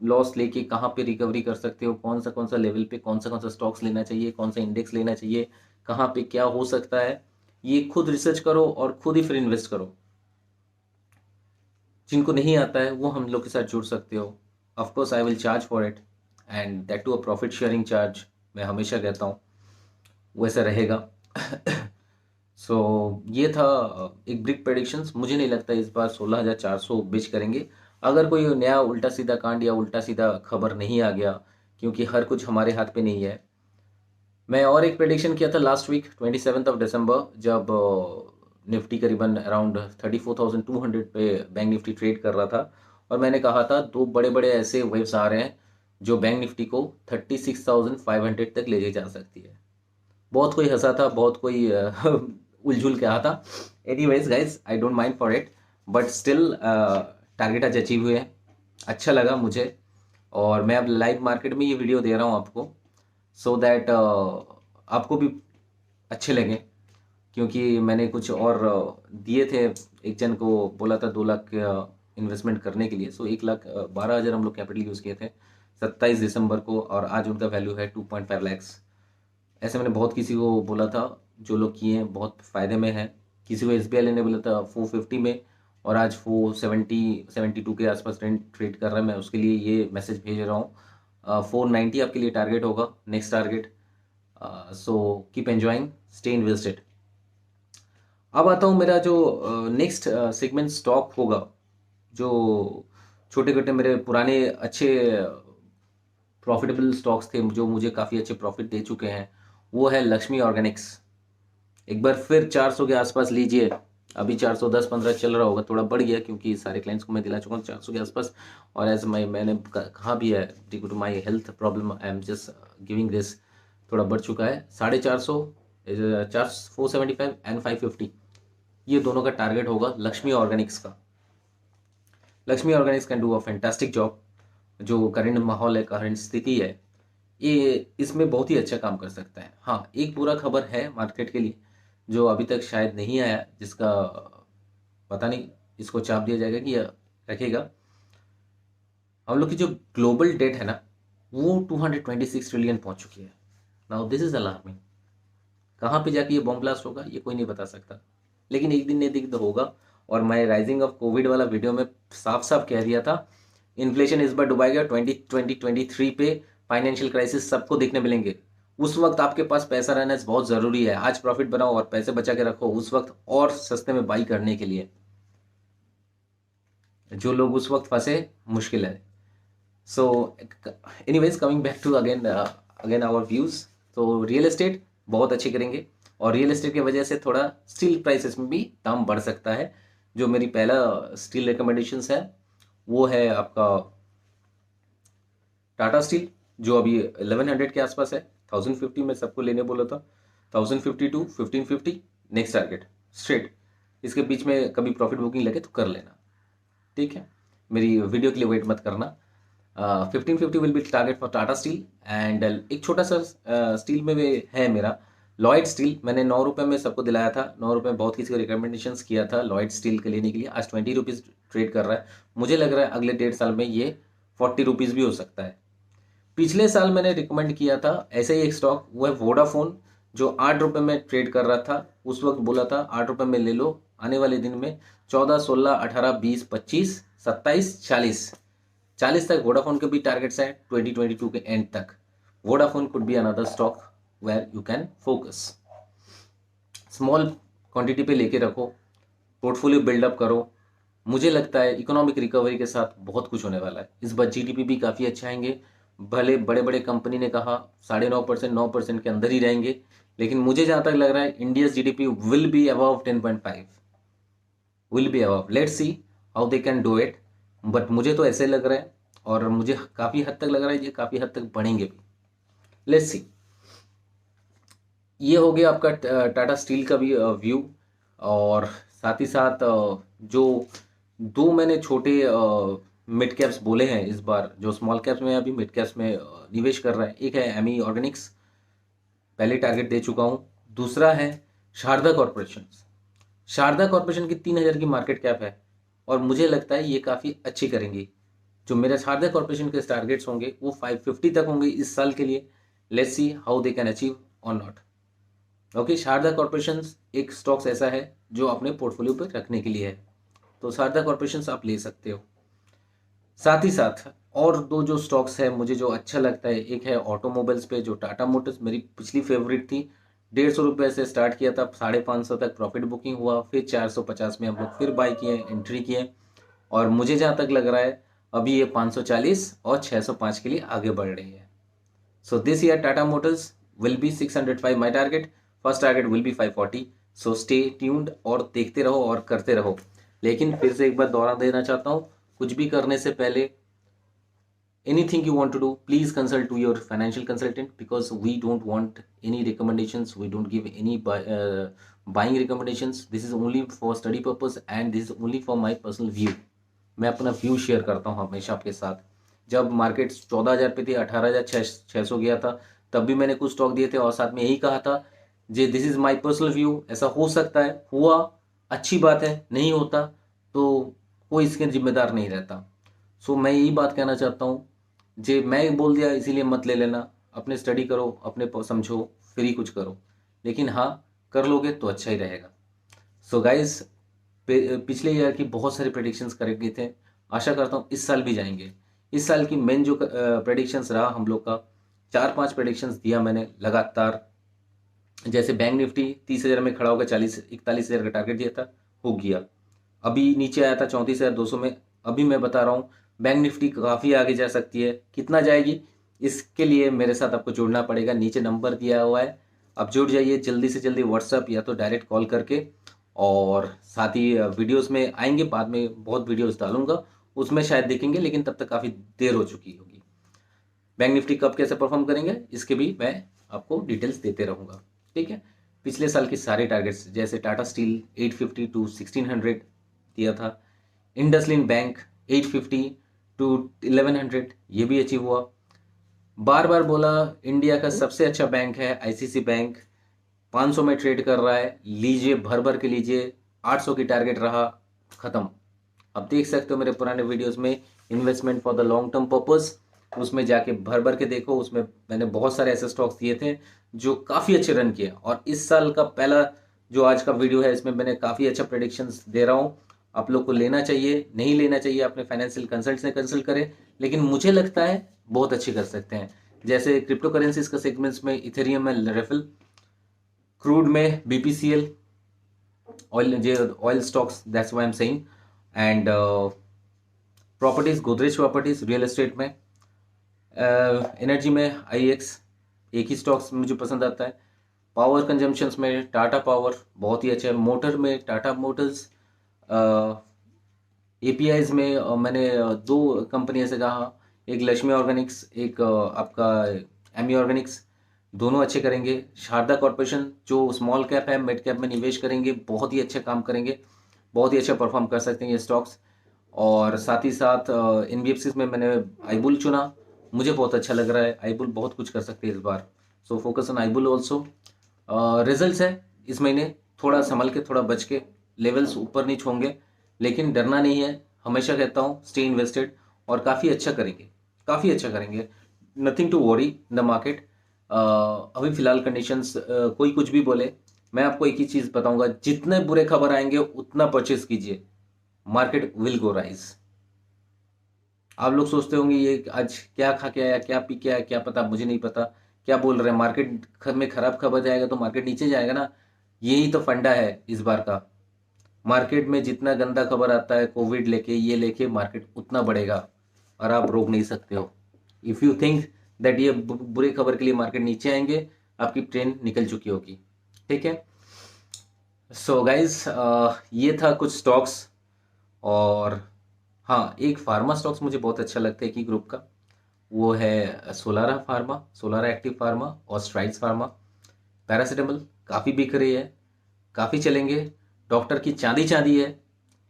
लॉस लेके कहाँ पे रिकवरी कर सकते हो, कौन सा लेवल पे कौन सा स्टॉक्स लेना चाहिए, कौन सा इंडेक्स लेना चाहिए, कहाँ पे क्या हो सकता है, ये खुद रिसर्च करो और खुद ही फिर इन्वेस्ट करो। जिनको नहीं आता है वो हम लोग के साथ जुड़ सकते हो। Of course I will charge for it and that to a profit sharing charge. मैं हमेशा कहता हूँ वैसा रहेगा। सो ये था एक ब्रिक प्रेडिक्शंस। मुझे नहीं लगता इस बार 16,400 बेच करेंगे, अगर कोई नया उल्टा सीधा कांड या उल्टा सीधा खबर नहीं आ गया, क्योंकि हर कुछ हमारे हाथ पे नहीं है। मैं और एक प्रेडिक्शन किया था लास्ट वीक 27 जब निफ्टी करीबन अराउंड 34,200 पे बैंक निफ्टी ट्रेड कर रहा था, और मैंने कहा था दो बड़े बड़े ऐसे वेव्स आ रहे हैं जो बैंक निफ्टी को 36,500 तक ले जा सकती है। बहुत कोई हंसा था, बहुत कोई उलझुल के रहा था। Anyways guys I don't mind for it, but still target आज अचीव हुए हैं, अच्छा लगा मुझे। और मैं अब लाइव मार्केट में ये वीडियो दे रहा हूँ आपको, सो दैट आपको भी अच्छे लगे, क्योंकि मैंने कुछ और दिए थे। एक जन को बोला था 2 लाख इन्वेस्टमेंट करने के लिए, सो 1,12,000 हम लोग कैपिटल यूज़ किए थे 27 दिसंबर को, और आज उनका वैल्यू है 2.5 लैक्स। ऐसे मैंने बहुत किसी को बोला था, जो लोग किए हैं बहुत फ़ायदे में है। किसी को SBI ने बोला था 450 में, और आज 472 के आसपास ट्रेड कर रहा है। मैं उसके लिए ये मैसेज भेज रहा हूँ। 490 आपके लिए टारगेट होगा, next target. So keep enjoying, stay invested. अब आता हूँ मेरा जो नेक्स्ट सेगमेंट स्टॉक होगा, जो छोटे छोटे मेरे पुराने अच्छे प्रॉफिटेबल स्टॉक्स थे जो मुझे काफ़ी अच्छे प्रॉफिट दे चुके हैं, वो है लक्ष्मी ऑर्गेनिक्स। एक बार फिर 400 के आसपास लीजिए, अभी 410-15 चल रहा होगा, थोड़ा बढ़ गया क्योंकि सारे क्लाइंट्स को मैं दिला चुका हूँ 400 के आसपास। और एज मैंने कहा भी है, due to my health problem I am just giving this, थोड़ा बढ़ चुका है। 450, 475 एंड 550, ये दोनों का टारगेट होगा लक्ष्मी ऑर्गेनिक्स का। Lakshmi Organics can do a fantastic job. जो करंट माहौल है, करंट स्थिति है, ये इसमें बहुत ही अच्छा काम कर सकता है। हाँ, एक बुरा खबर है मार्केट के लिए जो अभी तक शायद नहीं आया, जिसका पता नहीं इसको चाप दिया जाएगा कि या रखेगा। हम लोग की जो ग्लोबल डेट है ना, वो 226 ट्रिलियन पहुंच चुकी है। Now this is alarming. कहाँ पे जाके ये बॉम्ब ब्लास्ट होगा ये कोई नहीं बता सकता, लेकिन एक दिन निर्दिग्ध होगा। और मैं राइजिंग ऑफ कोविड वाला वीडियो में साफ साफ कह दिया था, इन्फ्लेशन इस बार डुबाएगा 2023 पे। फाइनेंशियल क्राइसिस सबको देखने मिलेंगे। उस वक्त आपके पास पैसा रहना बहुत ज़रूरी है। आज प्रॉफिट बनाओ और पैसे बचा के रखो उस वक्त और सस्ते में बाई करने के लिए। जो लोग उस वक्त फंसे, मुश्किल है। So anyways coming back to again our views. तो रियल एस्टेट बहुत अच्छी करेंगे, और रियल एस्टेट की वजह से थोड़ा स्टील प्राइसेस में भी दाम बढ़ सकता है। जो मेरी पहला स्टील रिकमेंडेशंस है वो है आपका टाटा स्टील, जो अभी 1100 के आसपास है। 1050 में सबको लेने बोला था, 1050 टू 1550 नेक्स्ट टारगेट स्ट्रेट। इसके बीच में कभी प्रॉफिट बुकिंग लगे तो कर लेना, ठीक है। मेरी वीडियो के लिए वेट मत करना। 1550 will be target for Tata steel. And एक छोटा सा स्टील में भी है मेरा, लॉयड स्टील। मैंने 9 रुपये में सबको दिलाया था, 9 रुपये में बहुत किसी को रिकमेंडेशंस किया था लॉयड स्टील के लेने के लिए। आज 20 रुपीज़ ट्रेड कर रहा है। मुझे लग रहा है अगले 1.5 साल में ये 40 रुपीज़ भी हो सकता है। पिछले साल मैंने रिकमेंड किया था ऐसे ही एक स्टॉक, वो है वोडाफोन, जो 8 रुपये में ट्रेड कर रहा था। उस वक्त बोला था 8 रुपये में ले लो, आने वाले दिन में 14, 16, 18, 20, 25, 27, 40 तक वोडाफोन के भी टारगेट्स हैं 2022 के एंड तक। Vodafone could be another stock where you can focus. Small quantity पे लेके रखो, पोर्टफोलियो बिल्डअप करो। मुझे लगता है इकोनॉमिक रिकवरी के साथ बहुत कुछ होने वाला है। इस बार जीडीपी भी काफ़ी अच्छा आएंगे। भले बड़े बड़े कंपनी ने कहा 9.5%, 9% के अंदर ही रहेंगे, लेकिन मुझे जहाँ तक लग रहा है India GDP will be above 10.5, will be above. Let's see how they can do it, but मुझे तो ऐसे लग रहा है और मुझे काफ़ी हद तक लग रहा है ये काफ़ी हद तक बढ़ेंगे भी। Let's see. ये हो गया आपका टाटा स्टील का भी व्यू। और साथ ही साथ जो दो मैंने छोटे मिड कैप्स बोले हैं इस बार, जो स्मॉल कैप्स में अभी मिड कैप्स में निवेश कर रहा है, एक है एमी ऑर्गेनिक्स, पहले टारगेट दे चुका हूँ। दूसरा है शारदा कॉरपोरेशन। शारदा कॉरपोरेशन की 3,000 की मार्केट कैप है और मुझे लगता है ये काफ़ी अच्छी करेंगी। जो मेरे शारदा कॉरपोरेशन के टारगेट्स होंगे वो 550 तक होंगे इस साल के लिए। Let's see how they can achieve और नॉट। ओके, शारदा कॉरपोरेशन एक स्टॉक्स ऐसा है जो अपने पोर्टफोलियो पर रखने के लिए है, तो शारदा कॉरपोरेशन आप ले सकते हो। साथ ही साथ और दो जो स्टॉक्स है मुझे जो अच्छा लगता है, एक है ऑटोमोबाइल्स पे जो टाटा मोटर्स मेरी पिछली फेवरेट थी। 150 रुपये से स्टार्ट किया था, 550 तक प्रॉफिट बुकिंग हुआ, फिर 450 में हम लोग फिर बाई किए, एंट्री किए। और मुझे जहाँ तक लग रहा है अभी ये 540 और 605 के लिए आगे बढ़ रही है। So this year Tata Motors will be 605 my target. First target will be 540. So stay tuned और देखते रहो और करते रहो। लेकिन फिर से एक बार दोहरा देना चाहता हूँ, कुछ भी करने से पहले anything you want to do, please consult to your financial consultant, because we don't want any recommendations. We don't give any buying recommendations. This is only for study purpose and this is only for my personal view. मैं अपना view share करता हूँ हमेशा आपके साथ। जब market 14,000 पे थी, 18,600 गया था, तब भी मैंने कुछ स्टॉक दिए थे और साथ में यही कहा था जे this is my personal view. ऐसा हो सकता है, हुआ अच्छी बात है, नहीं होता तो कोई इसके जिम्मेदार नहीं रहता। सो मैं यही बात कहना चाहता हूँ, जे मैं बोल दिया इसीलिए मत ले लेना। अपने स्टडी करो, अपने समझो, फिर ही कुछ करो, लेकिन हाँ कर लोगे तो अच्छा ही रहेगा। सो गाइस, पिछले ईयर की बहुत सारे प्रेडिक्शंस करेक्ट गए थे, आशा करता हूँ इस साल भी जाएंगे। इस साल की मेन जो प्रेडिक्शंस रहा हम लोग का, 4-5 प्रेडिक्शंस दिया मैंने लगातार। जैसे बैंक निफ्टी 30,000 में खड़ा होकर 41,000 का टारगेट दिया था, हो गया। अभी नीचे आया था 34,200 में। अभी मैं बता रहा हूँ बैंक निफ्टी काफ़ी आगे जा सकती है। कितना जाएगी इसके लिए मेरे साथ आपको जुड़ना पड़ेगा, नीचे नंबर दिया हुआ है, आप जुड़ जाइए जल्दी से जल्दी, व्हाट्सअप या तो डायरेक्ट कॉल करके। और साथ ही वीडियोस में आएंगे, बाद में बहुत वीडियोस डालूंगा, उसमें शायद देखेंगे, लेकिन तब तक काफ़ी देर हो चुकी होगी। बैंक निफ्टी कब कैसे परफॉर्म करेंगे इसके भी मैं आपको डिटेल्स देते रहूँगा, ठीक है। पिछले साल के सारे टारगेट्स, जैसे टाटा स्टील 850 टू 1600 दिया था, इंडसलिंड बैंक 850 टू 1100, ये भी अचीव हुआ। बार बार बोला इंडिया का सबसे अच्छा बैंक है आईसीसी बैंक, 500 में ट्रेड कर रहा है, लीजिए भर भर के लीजिए। 800 की टारगेट रहा, खत्म। अब देख सकते हो मेरे पुराने वीडियोस में, investment for the long term purpose, उसमें जाके भर भर के देखो। उसमें मैंने बहुत सारे ऐसे स्टॉक्स दिए थे जो काफ़ी अच्छे रन किए। और इस साल का पहला जो आज का वीडियो है, इसमें मैंने काफ़ी अच्छा प्रेडिक्शंस दे रहा हूँ। आप लोग को लेना चाहिए, नहीं लेना चाहिए, अपने फाइनेंशियल कंसल्ट से कंसल्ट करें, लेकिन मुझे लगता है बहुत अच्छे कर सकते हैं। जैसे क्रिप्टो करेंसीज का सेगमेंट्स में इथेरियम में रेफल, क्रूड में BPCL, oil stocks, that's why I am saying, and properties, Godrej properties, real estate में, एनर्जी में आईएक्स, एक ही स्टॉक्स मुझे पसंद आता है। पावर कंजम्पशंस में टाटा पावर बहुत ही अच्छा है। मोटर में टाटा मोटर्स, एपीआईज में मैंने दो कंपनी ऐसे कहा, एक लक्ष्मी ऑर्गेनिक्स, एक आपका एमी ऑर्गेनिक्स, दोनों अच्छे करेंगे। शारदा कॉर्पोरेशन जो स्मॉल कैप है, मिड कैप में निवेश करेंगे, बहुत ही अच्छा काम करेंगे, बहुत ही अच्छा परफॉर्म कर सकते हैं ये स्टॉक्स। और साथ ही साथ एनबीएफसीज में मैंने आईबुल चुना, मुझे बहुत अच्छा लग रहा है। आईबुल बहुत कुछ कर सकते हैं इस बार, so focus on Ibull also. Results है इस महीने, थोड़ा संभल के, थोड़ा बच के, लेवल्स ऊपर नीचे होंगे, लेकिन डरना नहीं है। हमेशा कहता हूँ स्टे इन्वेस्टेड, और काफ़ी अच्छा करेंगे, काफ़ी अच्छा करेंगे। Nothing to worry in the market. अभी फिलहाल कंडीशंस, कोई कुछ भी बोले, मैं आपको एक ही चीज़ बताऊंगा, जितने बुरे खबर आएंगे उतना परचेस कीजिए, मार्केट विल गो राइज। आप लोग सोचते होंगे ये आज क्या खा के आया, क्या पी के आया, क्या पता, मुझे नहीं पता क्या बोल रहे हैं। मार्केट में खराब खबर जाएगा तो मार्केट नीचे जाएगा ना, यही तो फंडा है इस बार का। मार्केट में जितना गंदा खबर आता है कोविड लेके ये लेके, मार्केट उतना बढ़ेगा और आप रोक नहीं सकते हो। इफ़ यू थिंक दैट ये बुरी खबर के लिए मार्केट नीचे आएंगे, आपकी ट्रेन निकल चुकी होगी। ठीक है, सो गाइज ये था कुछ स्टॉक्स। और हाँ, एक फार्मा स्टॉक्स मुझे बहुत अच्छा लगता है कि ग्रुप का, वो है Solara pharma, Solara active pharma और स्ट्राइड्स फार्मा। पैरासिटामल काफ़ी बिक रही है, काफ़ी चलेंगे, डॉक्टर की चांदी चांदी है।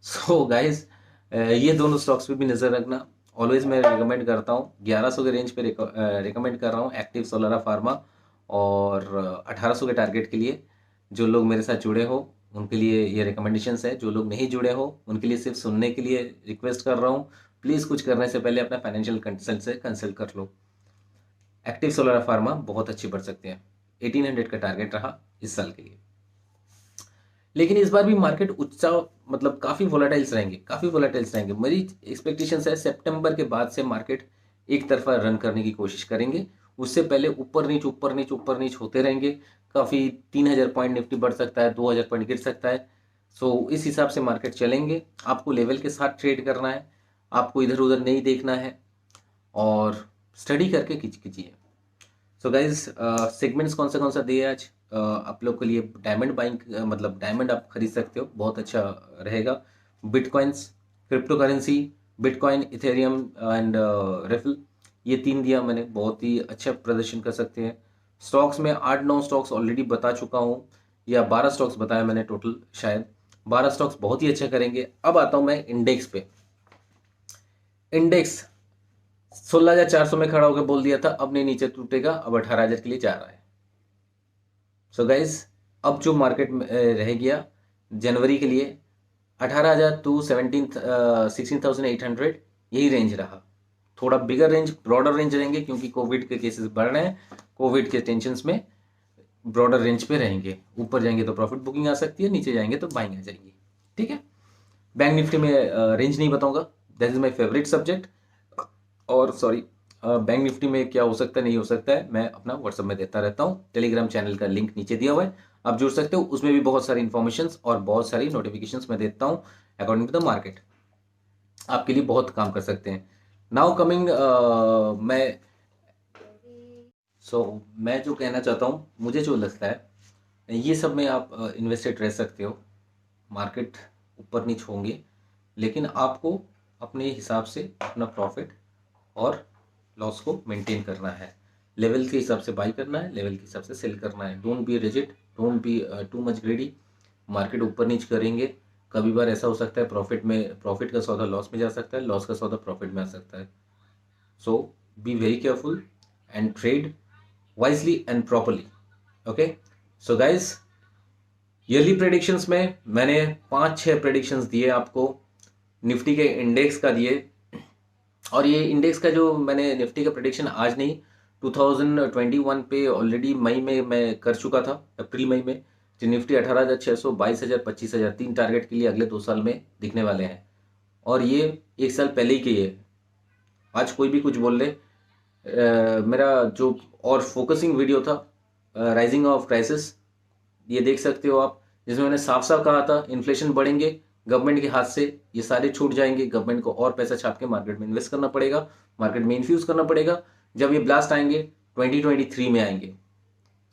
सो गाइस ये दोनों स्टॉक्स पे भी नज़र रखना। ऑलवेज मैं रिकमेंड करता हूँ, 1100 के रेंज पे रिकमेंड कर रहा हूँ एक्टिव सोलारा फार्मा। और 1800 के टारगेट के लिए जो लोग मेरे साथ जुड़े हो उनके लिए ये रिकमेंडेशंस है, जो लोग नहीं जुड़े हो उनके लिए सिर्फ सुनने के लिए रिक्वेस्ट कर रहा हूँ। प्लीज़ कुछ करने से पहले अपना फाइनेंशियल कंसल्ट से कंसल्ट कर लो। एक्टिव सोलारा फार्मा बहुत अच्छी बढ़ सकते हैं, 1800 का टारगेट रहा इस साल के लिए। लेकिन इस बार भी मार्केट उत्साह मतलब काफ़ी वोलेटाइल्स रहेंगे, काफ़ी वोलेटाइल्स रहेंगे। मेरी एक्सपेक्टेशंस है सितंबर के बाद से मार्केट एक तरफा रन करने की कोशिश करेंगे। उससे पहले ऊपर नीच ऊपर नीच ऊपर नीच होते रहेंगे। काफ़ी 3000 पॉइंट निफ्टी बढ़ सकता है, 2000 पॉइंट गिर सकता है। सो इस हिसाब से मार्केट चलेंगे। आपको लेवल के साथ ट्रेड करना है, आपको इधर उधर नहीं देखना है और स्टडी करके कीजिए। सो गाइज सेगमेंट्स कौन सा दिए आज आप लोग के लिए। डायमंड बाइंग मतलब डायमंड आप खरीद सकते हो, बहुत अच्छा रहेगा। Bitcoins, crypto currency, bitcoin, Ethereum and Ripple, ये 3 दिया मैंने, बहुत ही अच्छा प्रदर्शन कर सकते हैं। स्टॉक्स में 8-9 स्टॉक्स ऑलरेडी बता चुका हूँ, या 12 स्टॉक्स बताया मैंने टोटल, शायद 12 स्टॉक्स बहुत ही अच्छा करेंगे। अब आता हूँ मैं इंडेक्स पे। इंडेक्स 16,400 में खड़ा होकर बोल दिया था अब नहीं नीचे टूटेगा, अब 18,000 के लिए जा रहा है। सो गाइज अब जो मार्केट में रह गया जनवरी के लिए 18,000 टू 16,800, यही रेंज रहा। थोड़ा बिगर रेंज, ब्रॉडर रेंज रहेंगे क्योंकि कोविड के केसेस बढ़ रहे हैं, कोविड के टेंशन में ब्रॉडर रेंज पे रहेंगे। ऊपर जाएंगे तो प्रॉफिट बुकिंग आ सकती है, नीचे जाएंगे तो बाइंग आ जाएगी। ठीक है, बैंक निफ्टी में रेंज नहीं बताऊंगा, that is my favourite subject. और सॉरी, बैंक निफ्टी में क्या हो सकता है नहीं हो सकता है मैं अपना व्हाट्सएप में देता रहता हूँ। टेलीग्राम चैनल का लिंक नीचे दिया हुआ है, आप जुड़ सकते हो, उसमें भी बहुत सारी इन्फॉर्मेशन और बहुत सारी नोटिफिकेशंस मैं देता हूँ अकॉर्डिंग टू द मार्केट, आपके लिए बहुत काम कर सकते हैं। नाउ कमिंग मैं मैं जो कहना चाहता हूँ, मुझे जो लगता है ये सब में आप इन्वेस्टेड रह सकते हो। मार्केट ऊपर नीच होंगे, लेकिन आपको अपने हिसाब से अपना प्रॉफिट और लॉस को मेंटेन करना है। लेवल के हिसाब से बाई करना है, लेवल के हिसाब से सेल करना है। Don't be rigid, don't be too much ग्रेडी। Market ऊपर नीच करेंगे, कभी बार ऐसा हो सकता है प्रॉफिट का सौदा लॉस में जा सकता है, लॉस का सौदा प्रॉफिट में आ सकता है। So be very careful and trade wisely and properly. Okay, so guys yearly predictions में मैंने 5-6 प्रेडिक्शंस दिए आपको। निफ्टी के इंडेक्स का दिए, और ये इंडेक्स का जो मैंने निफ्टी का प्रेडिक्शन आज नहीं 2021 पे ऑलरेडी मई में मैं कर चुका था, अप्रैल मई में, जो निफ्टी 18,600, 22,000, 25,000 3 टारगेट के लिए अगले 2 साल में दिखने वाले हैं। और ये 1 साल पहले ही के है। आज कोई भी कुछ बोल ले, मेरा जो और फोकसिंग वीडियो था राइजिंग ऑफ क्राइसिस, ये देख सकते हो आप, जिसमें मैंने साफ साफ कहा था इन्फ्लेशन बढ़ेंगे, गवर्नमेंट के हाथ से ये सारे छूट जाएंगे, गवर्नमेंट को और पैसा छाप के मार्केट में इन्वेस्ट करना पड़ेगा, मार्केट में इन्फ्यूज करना पड़ेगा। जब ये ब्लास्ट आएंगे 2023 में आएंगे।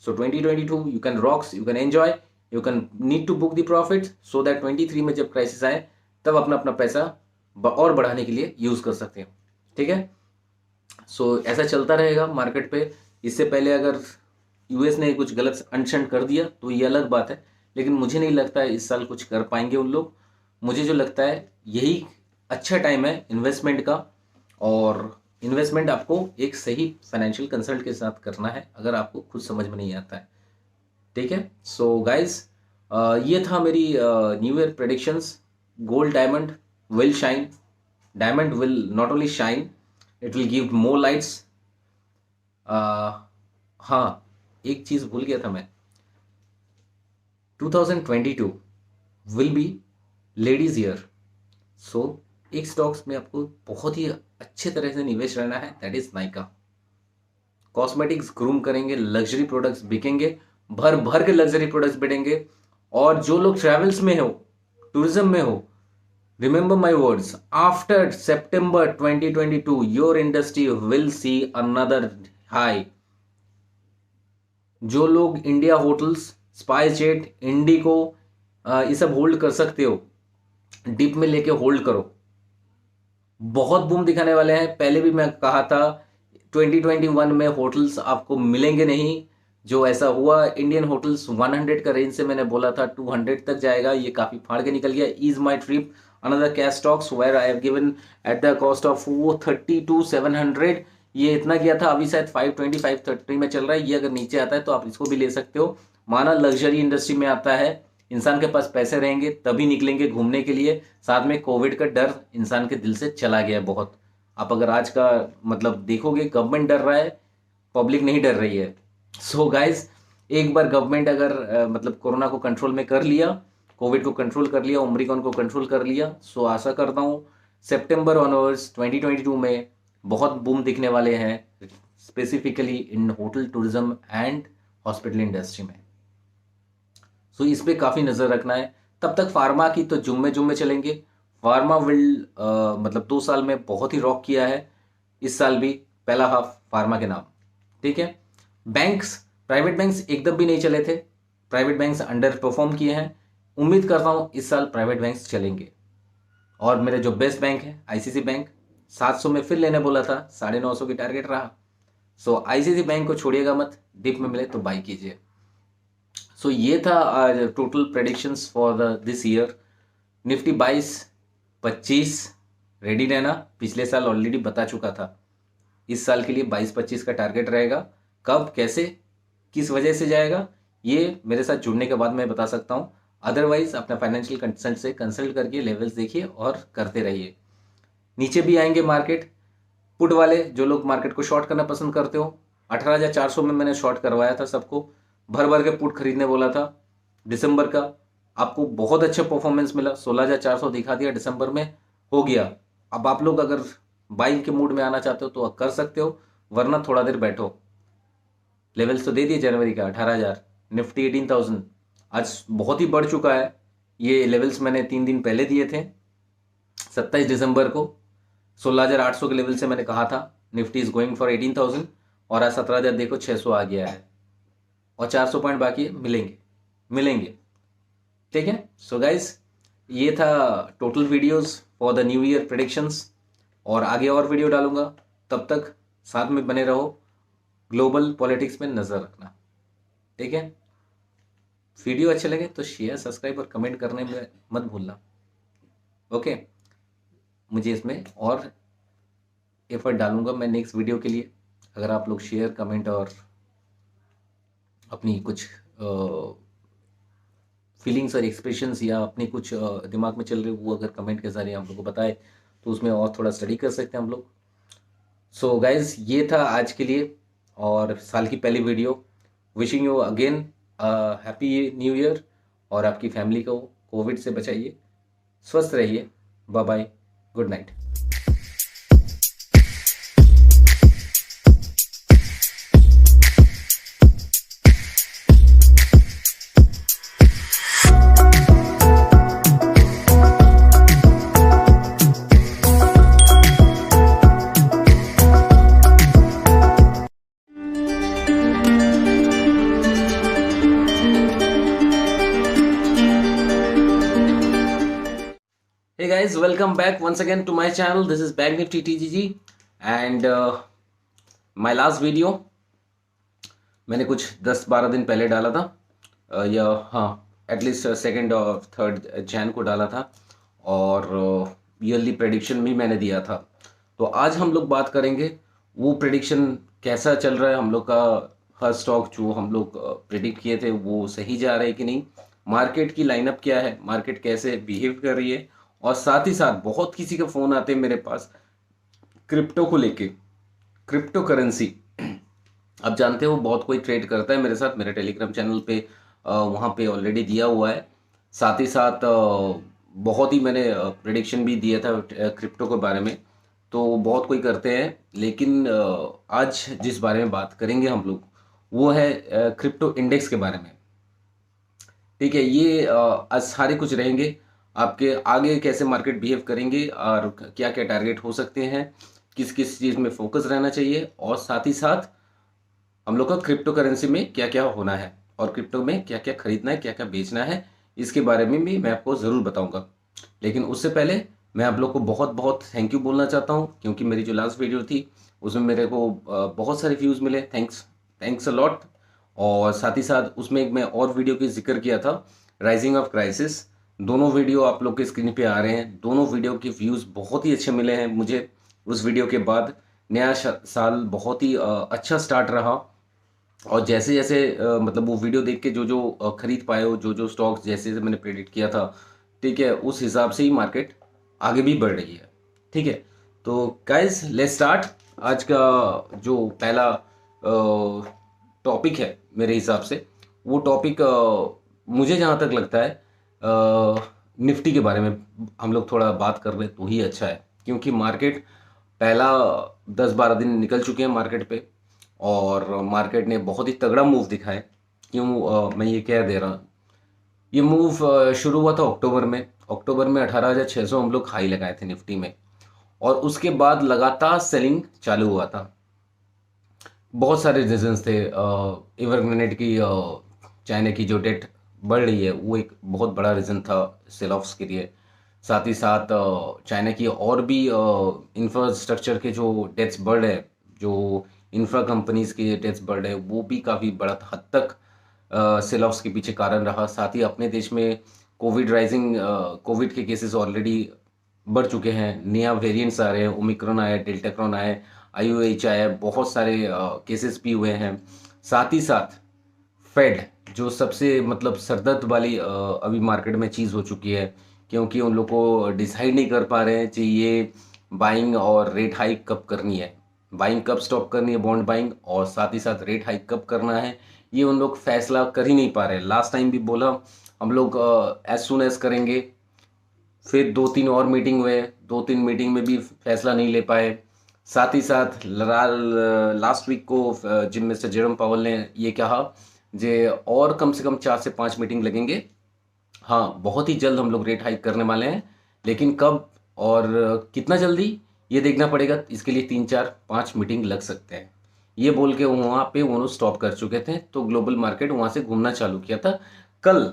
So 2022 you can rocks, you can enjoy, you can need to book the profit, so that 23 में जब क्राइसिस आए तब अपना अपना पैसा और बढ़ाने के लिए यूज कर सकते हो। ठीक है, सो ऐसा चलता रहेगा मार्केट पे। इससे पहले अगर यूएस ने कुछ गलत अनशन कर दिया तो ये अलग बात है, लेकिन मुझे नहीं लगता है इस साल कुछ कर पाएंगे उन लोग। मुझे जो लगता है यही अच्छा टाइम है इन्वेस्टमेंट का, और इन्वेस्टमेंट आपको एक सही फाइनेंशियल कंसल्ट के साथ करना है अगर आपको खुद समझ में नहीं आता है। ठीक है, सो गाइज ये था मेरी new year predictions. Gold diamond will shine, diamond will not only shine, it will give more lights. हाँ, एक चीज़ भूल गया था मैं, 2022 विल बी लेडीज ईयर। सो एक स्टॉक्स में आपको बहुत ही अच्छे तरह से निवेश रहना है, that is Nykaa. Cosmetics groom करेंगे, लग्जरी प्रोडक्ट्स बिकेंगे, भर भर के लग्जरी प्रोडक्ट्स बिकेंगे। और जो लोग ट्रैवल्स में हो, टूरिज्म में हो, remember my words, after September 2022 your industry will see another high. जो लोग इंडिया होटल्स, स्पाइस जेट, इंडिको ये सब होल्ड कर सकते हो, डिप में लेके होल्ड करो, बहुत बूम दिखाने वाले हैं। पहले भी मैं कहा था 2021 में होटल्स आपको मिलेंगे नहीं, जो ऐसा हुआ। इंडियन होटल्स 100 का रेंज से मैंने बोला था 200 तक जाएगा, ये काफी फाड़ के निकल गया। Is my trip another cash stocks where I have given at the cost of 430 to 700। ये इतना किया था, अभी शायद 520 530 में चल रहा है। ये अगर नीचे आता है तो आप इसको भी ले सकते हो। माना लग्जरी इंडस्ट्री में आता है, इंसान के पास पैसे रहेंगे तभी निकलेंगे घूमने के लिए। साथ में कोविड का डर इंसान के दिल से चला गया है बहुत। आप अगर आज का मतलब देखोगे, गवर्नमेंट डर रहा है, पब्लिक नहीं डर रही है। सो गाइज, एक बार गवर्नमेंट अगर मतलब कोरोना को कंट्रोल में कर लिया, कोविड को कंट्रोल कर लिया, ओमिक्रॉन को कंट्रोल कर लिया, सो आशा करता हूँ सितंबर ऑनवर्ड्स 2022 में बहुत बूम दिखने वाले हैं, specifically in hotel, tourism and hospital industry में। सो इस पे काफ़ी नज़र रखना है। तब तक फार्मा की तो जुम्मे जुम्मे चलेंगे। फार्मा विल मतलब 2 साल में बहुत ही रॉक किया है, इस साल भी पहला हाफ फार्मा के नाम, ठीक है। बैंक्स, प्राइवेट बैंक्स एकदम भी नहीं चले थे, प्राइवेट बैंक्स अंडर परफॉर्म किए हैं। उम्मीद करता हूँ इस साल प्राइवेट बैंक्स चलेंगे। और मेरे जो बेस्ट बैंक है आईसीसी बैंक, 700 में फिर लेने बोला था, 950 की टारगेट रहा। सो आईसीसी बैंक को छोड़िएगा मत, डिप में मिले तो बाई कीजिए। सो ये था total predictions for this year. Nifty 22-25 ready रहना, पिछले साल ऑलरेडी बता चुका था। इस साल के लिए 22-25 का टारगेट रहेगा। कब, कैसे, किस वजह से जाएगा, ये मेरे साथ जुड़ने के बाद मैं बता सकता हूँ। अदरवाइज अपना फाइनेंशियल कंसल्ट से कंसल्ट करके लेवल्स देखिए और करते रहिए। नीचे भी आएंगे मार्केट। पुट वाले जो लोग मार्केट को शॉर्ट करना पसंद करते हो, 18,400 में मैंने शॉर्ट करवाया था सबको, भर भर के पुट खरीदने बोला था दिसंबर का। आपको बहुत अच्छा परफॉर्मेंस मिला, 16,400 दिखा दिया दिसंबर में, हो गया। अब आप लोग अगर बाइंग के मूड में आना चाहते हो तो कर सकते हो, वरना थोड़ा देर बैठो। लेवल्स तो दे दिए जनवरी का 18,000, निफ्टी 18,000 आज बहुत ही बढ़ चुका है। ये लेवल्स मैंने 3 दिन पहले दिए थे, 27 दिसंबर को 16,800 के लेवल से मैंने कहा था निफ्टी इज गोइंग फॉर 18,000, और आज 17,000 देखो 600 आ गया है, और 400 पॉइंट बाकी है, मिलेंगे, ठीक है। सो गाइज, ये था total videos for the new year predictions, और आगे और वीडियो डालूंगा। तब तक साथ में बने रहो, ग्लोबल पॉलिटिक्स में नजर रखना, ठीक है। वीडियो अच्छे लगे तो शेयर, सब्सक्राइब और कमेंट करने में मत भूलना, ओके। मुझे इसमें और एफर्ट डालूंगा मैं नेक्स्ट वीडियो के लिए, अगर आप लोग शेयर, कमेंट और अपनी कुछ फीलिंग्स और एक्सप्रेशंस या अपनी कुछ दिमाग में चल रहे वो अगर कमेंट के जरिए हम लोग को बताए तो उसमें और थोड़ा स्टडी कर सकते हैं हम लोग। सो गाइज, ये था आज के लिए और साल की पहली video. Wishing you again happy new year, और आपकी फैमिली को कोविड से बचाइए, स्वस्थ रहिए, bye bye, good night. Hey guys, welcome back once again to my channel. This is Bank Nifty TGG and my last video मैंने कुछ 10-12 दिन पहले डाला था, या हाँ एटलीस्ट 2 और 3 जैन को डाला था, और ईयरली प्रेडिक्शन भी मैंने दिया था। तो आज हम लोग बात करेंगे वो प्रेडिक्शन कैसा चल रहा है हम लोग का, हर स्टॉक जो हम लोग प्रेडिक्ट किए थे वो सही जा रहे हैं कि नहीं, मार्केट की लाइनअप क्या है, मार्केट कैसे बिहेव कर रही है, और साथ ही साथ बहुत किसी के फ़ोन आते हैं मेरे पास क्रिप्टो को लेके, क्रिप्टो करेंसी। आप जानते हो बहुत कोई ट्रेड करता है मेरे साथ, मेरे टेलीग्राम चैनल पे वहाँ पे ऑलरेडी दिया हुआ है। साथ ही साथ बहुत ही मैंने प्रिडिक्शन भी दिया था क्रिप्टो के बारे में। तो बहुत कोई करते हैं, लेकिन आज जिस बारे में बात करेंगे हम लोग वो है क्रिप्टो इंडेक्स के बारे में। ठीक है, ये आज सारे कुछ रहेंगे, आपके आगे कैसे मार्केट बिहेव करेंगे और क्या क्या टारगेट हो सकते हैं, किस किस चीज़ में फोकस रहना चाहिए, और साथ ही साथ हम लोग का क्रिप्टो करेंसी में क्या क्या होना है और क्रिप्टो में क्या क्या खरीदना है, क्या क्या बेचना है, इसके बारे में भी मैं आपको ज़रूर बताऊंगा। लेकिन उससे पहले मैं आप लोग को बहुत बहुत थैंक यू बोलना चाहता हूँ, क्योंकि मेरी जो लास्ट वीडियो थी उसमें मेरे को बहुत सारे व्यूज़ मिले। Thanks, thanks a lot. और साथ ही साथ उसमें एक मैं और वीडियो की जिक्र किया था, राइजिंग ऑफ क्राइसिस। दोनों वीडियो आप लोग के स्क्रीन पे आ रहे हैं। दोनों वीडियो के व्यूज़ बहुत ही अच्छे मिले हैं मुझे। उस वीडियो के बाद नया साल बहुत ही अच्छा स्टार्ट रहा। और जैसे जैसे मतलब वो वीडियो देख के जो जो खरीद पाए हो, जो जो स्टॉक्स जैसे जैसे मैंने प्रेडिक्ट किया था, ठीक है, उस हिसाब से ही मार्केट आगे भी बढ़ रही है। ठीक है, तो गाइस लेट्स स्टार्ट। आज का जो पहला टॉपिक है मेरे हिसाब से, वो टॉपिक मुझे जहाँ तक लगता है निफ्टी के बारे में हम लोग थोड़ा बात कर रहे तो ही अच्छा है, क्योंकि मार्केट पहला 10-12 दिन निकल चुके हैं मार्केट पे, और मार्केट ने बहुत ही तगड़ा मूव दिखा है। क्यों मैं ये कह दे रहा हूँ, ये मूव शुरू हुआ था अक्टूबर में। अक्टूबर में 18,600 हम लोग हाई लगाए थे निफ्टी में, और उसके बाद लगातार सेलिंग चालू हुआ था। बहुत सारे रीजंस थे। एवरग्रेनेड की चाइना की जो डेट बढ़ रही है वो एक बहुत बड़ा रीज़न था सेल ऑफ्स के लिए। साथ ही साथ चाइना की और भी इंफ्रास्ट्रक्चर के जो डेट्स बढ़ रहे हैं, जो इंफ्रा कंपनीज के डेट्स बढ़ रहे हैं, वो भी काफ़ी बड़ा हद तक सेल ऑफ्स के पीछे कारण रहा। साथ ही अपने देश में कोविड के केसेस ऑलरेडी बढ़ चुके हैं। नया वेरिएंट्स आ रहे हैं, ओमिक्रॉन आया, डेल्टाक्रॉन आया, आईओएच आया, बहुत सारे केसेस भी हुए हैं। साथ ही साथ फेड जो सबसे मतलब सरदर्द वाली अभी मार्केट में चीज़ हो चुकी है, क्योंकि उन लोग को डिसाइड नहीं कर पा रहे हैं कि ये बाइंग और रेट हाइक कब करनी है, बाइंग कब स्टॉप करनी है बॉन्ड बाइंग, और साथ ही साथ रेट हाइक कब करना है, ये उन लोग फैसला कर ही नहीं पा रहे। लास्ट टाइम भी बोला हम लोग एज सुन एज करेंगे, फिर 2-3 और मीटिंग हुए, 2-3 मीटिंग में भी फैसला नहीं ले पाए। साथ ही साथ लास्ट वीक को जिम मिस्टर जेरोम पावल ने ये कहा जे और कम से कम 4 से 5 मीटिंग लगेंगे। हाँ, बहुत ही जल्द हम लोग रेट हाइक करने वाले हैं, लेकिन कब और कितना जल्दी ये देखना पड़ेगा। इसके लिए 3-4-5 मीटिंग लग सकते हैं, ये बोल के वहाँ पे वो स्टॉप कर चुके थे। तो ग्लोबल मार्केट वहाँ से घूमना चालू किया था। कल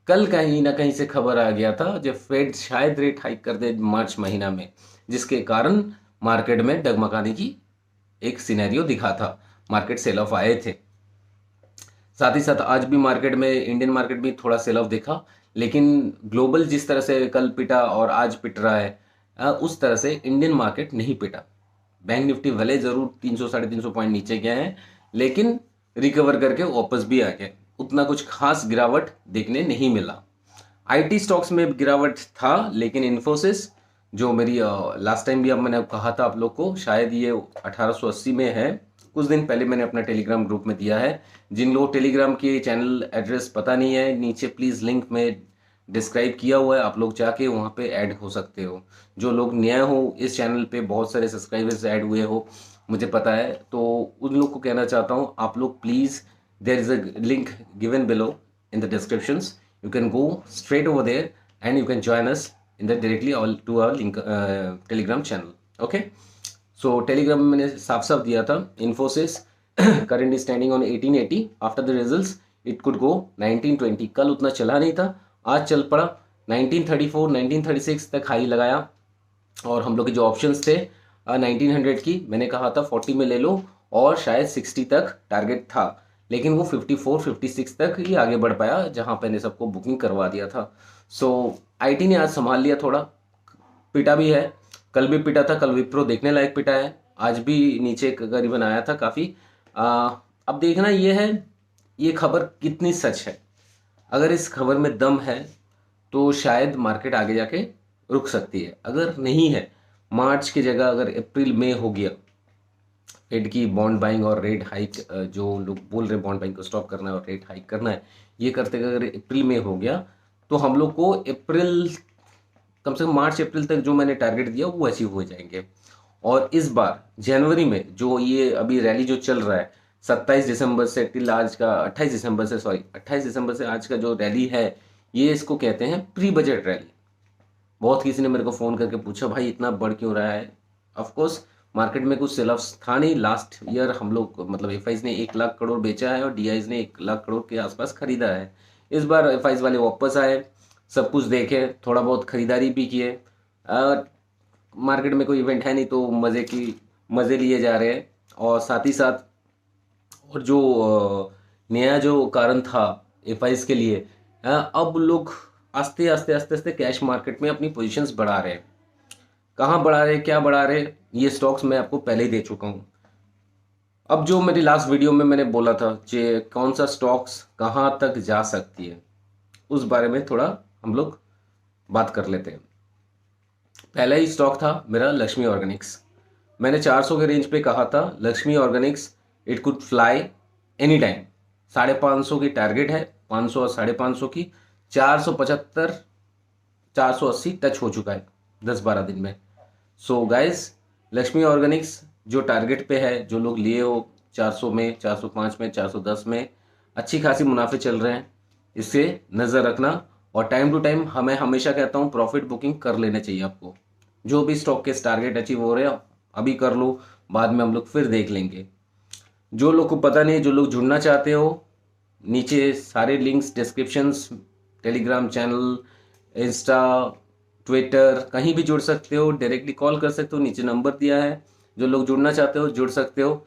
कल कहीं ना कहीं से खबर आ गया था जब फेड शायद रेट हाइक कर दे मार्च महीना में, जिसके कारण मार्केट में डगमगाने की एक सिनेरियो दिखा था, मार्केट सेल ऑफ आए थे। साथ ही साथ आज भी मार्केट में, इंडियन मार्केट भी थोड़ा सेल ऑफ देखा, लेकिन ग्लोबल जिस तरह से कल पिटा और आज पिट रहा है, उस तरह से इंडियन मार्केट नहीं पिटा। बैंक निफ्टी भले जरूर 300-350 पॉइंट नीचे गए हैं, लेकिन रिकवर करके वापस भी आ गए। उतना कुछ खास गिरावट देखने नहीं मिला। आईटी स्टॉक्स में गिरावट था, लेकिन इन्फोसिस जो मेरी लास्ट टाइम भी अब मैंने कहा था आप लोग को, शायद ये 1880 में है। कुछ दिन पहले मैंने अपना टेलीग्राम ग्रुप में दिया है। जिन लोगों टेलीग्राम के चैनल एड्रेस पता नहीं है, नीचे प्लीज़ लिंक में डिस्क्राइब किया हुआ है, आप लोग जाके वहाँ पे ऐड हो सकते हो। जो लोग नए हो इस चैनल पे, बहुत सारे सब्सक्राइबर्स ऐड हुए हो मुझे पता है, तो उन लोग को कहना चाहता हूँ आप लोग please, there is a link given below in the descriptions. You can go straight over there and you can join us in the directly all to our link telegram channel. Okay, so telegram में मैंने साफ साफ दिया था, Infosys current is standing on 1880, after the results it could go 1920। कल उतना चला नहीं था, आज चल पड़ा 1934 1936 तक हाई लगाया। और हम लोग के जो ऑप्शंस थे 1900 की, मैंने कहा था 40 में ले लो, और शायद 60 तक टारगेट था, लेकिन वो 54-56 तक ही आगे बढ़ पाया, जहां मैंने सबको बुकिंग करवा दिया था। सो आईटी ने आज संभाल लिया, थोड़ा पिटा भी है। कल भी पिटा था, कल विप्रो देखने लायक पिटा है, आज भी नीचे करीबन आया था काफ़ी। अब देखना ये है ये खबर कितनी सच है। अगर इस खबर में दम है तो शायद मार्केट आगे जाके रुक सकती है। अगर नहीं है, मार्च की जगह अगर अप्रैल मई हो गया फेड की बॉन्ड बाइंग और रेट हाइक, जो लोग बोल रहे हैं बॉन्ड बाइंग को स्टॉप करना है और रेट हाइक करना है, ये करते अगर अप्रैल में हो गया तो हम लोग को अप्रैल, कम से कम मार्च अप्रैल तक जो मैंने टारगेट दिया वो अचीव हो जाएंगे। और इस बार जनवरी में जो ये अभी रैली जो चल रहा है 27 दिसंबर से टिल आज का 28 दिसंबर से, सॉरी 28 दिसंबर से आज का जो रैली है, ये इसको कहते हैं प्री बजट रैली। बहुत किसी ने मेरे को फ़ोन करके पूछा भाई इतना बढ़ क्यों रहा है। ऑफ कोर्स मार्केट में कुछ सेल ऑफ्स था नहीं। लास्ट ईयर हम लोग मतलब एफ ने 1 लाख करोड़ बेचा है और डी ने 1 लाख करोड़ के आसपास खरीदा है। इस बार एफ वाले वापस आए, सब कुछ देखे, थोड़ा बहुत खरीदारी भी किए। मार्केट में कोई इवेंट है नहीं तो मज़े लिए जा रहे हैं। और साथ ही साथ और जो नया जो कारण था एफ के लिए, अब लोग आस्ते आस्ते आस्ते आस्ते कैश मार्केट में अपनी पोजीशंस बढ़ा रहे हैं। कहाँ बढ़ा रहे, क्या बढ़ा रहे, ये स्टॉक्स मैं आपको पहले ही दे चुका हूँ। अब जो मेरी लास्ट वीडियो में मैंने बोला था कि कौन सा स्टॉक्स कहाँ तक जा सकती है, उस बारे में थोड़ा हम लोग बात कर लेते हैं। पहला ही स्टॉक था मेरा लक्ष्मी ऑर्गेनिक्स। मैंने 400 के रेंज पे कहा था Lakshmi Organics it could fly any time. 550 की टारगेट है, 500 और 550 की, 475 480 टच हो चुका है 10-12 दिन में। सो गाइस, लक्ष्मी ऑर्गेनिक्स जो टारगेट पे है, जो लोग लिए हो 400 में, 405 में, 410 में, अच्छी खासी मुनाफे चल रहे हैं, इससे नज़र रखना। और टाइम टू टाइम हमें हमेशा कहता हूँ प्रॉफिट बुकिंग कर लेना चाहिए आपको। जो भी स्टॉक के टारगेट अचीव हो रहे हैं अभी कर लो, बाद में हम लोग फिर देख लेंगे। जो लोग को पता नहीं, जो लोग जुड़ना चाहते हो, नीचे सारे links descriptions, Telegram channel, Insta, Twitter, कहीं भी जुड़ सकते हो, डायरेक्टली कॉल कर सकते हो, नीचे नंबर दिया है। जो लोग जुड़ना चाहते हो जुड़ सकते हो।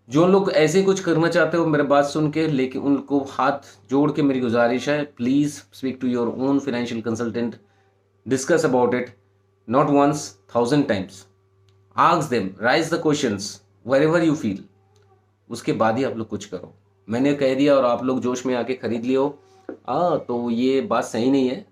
जो लोग ऐसे कुछ करना चाहते हो मेरे बात सुन के, लेकिन उनको हाथ जोड़ के मेरी गुजारिश है, please speak to your own financial consultant, discuss about it, not once, 1000 times. Ask them, raise the questions wherever you feel, उसके बाद ही आप लोग कुछ करो। मैंने कह दिया और आप लोग जोश में आके खरीद लियो, तो ये बात सही नहीं है।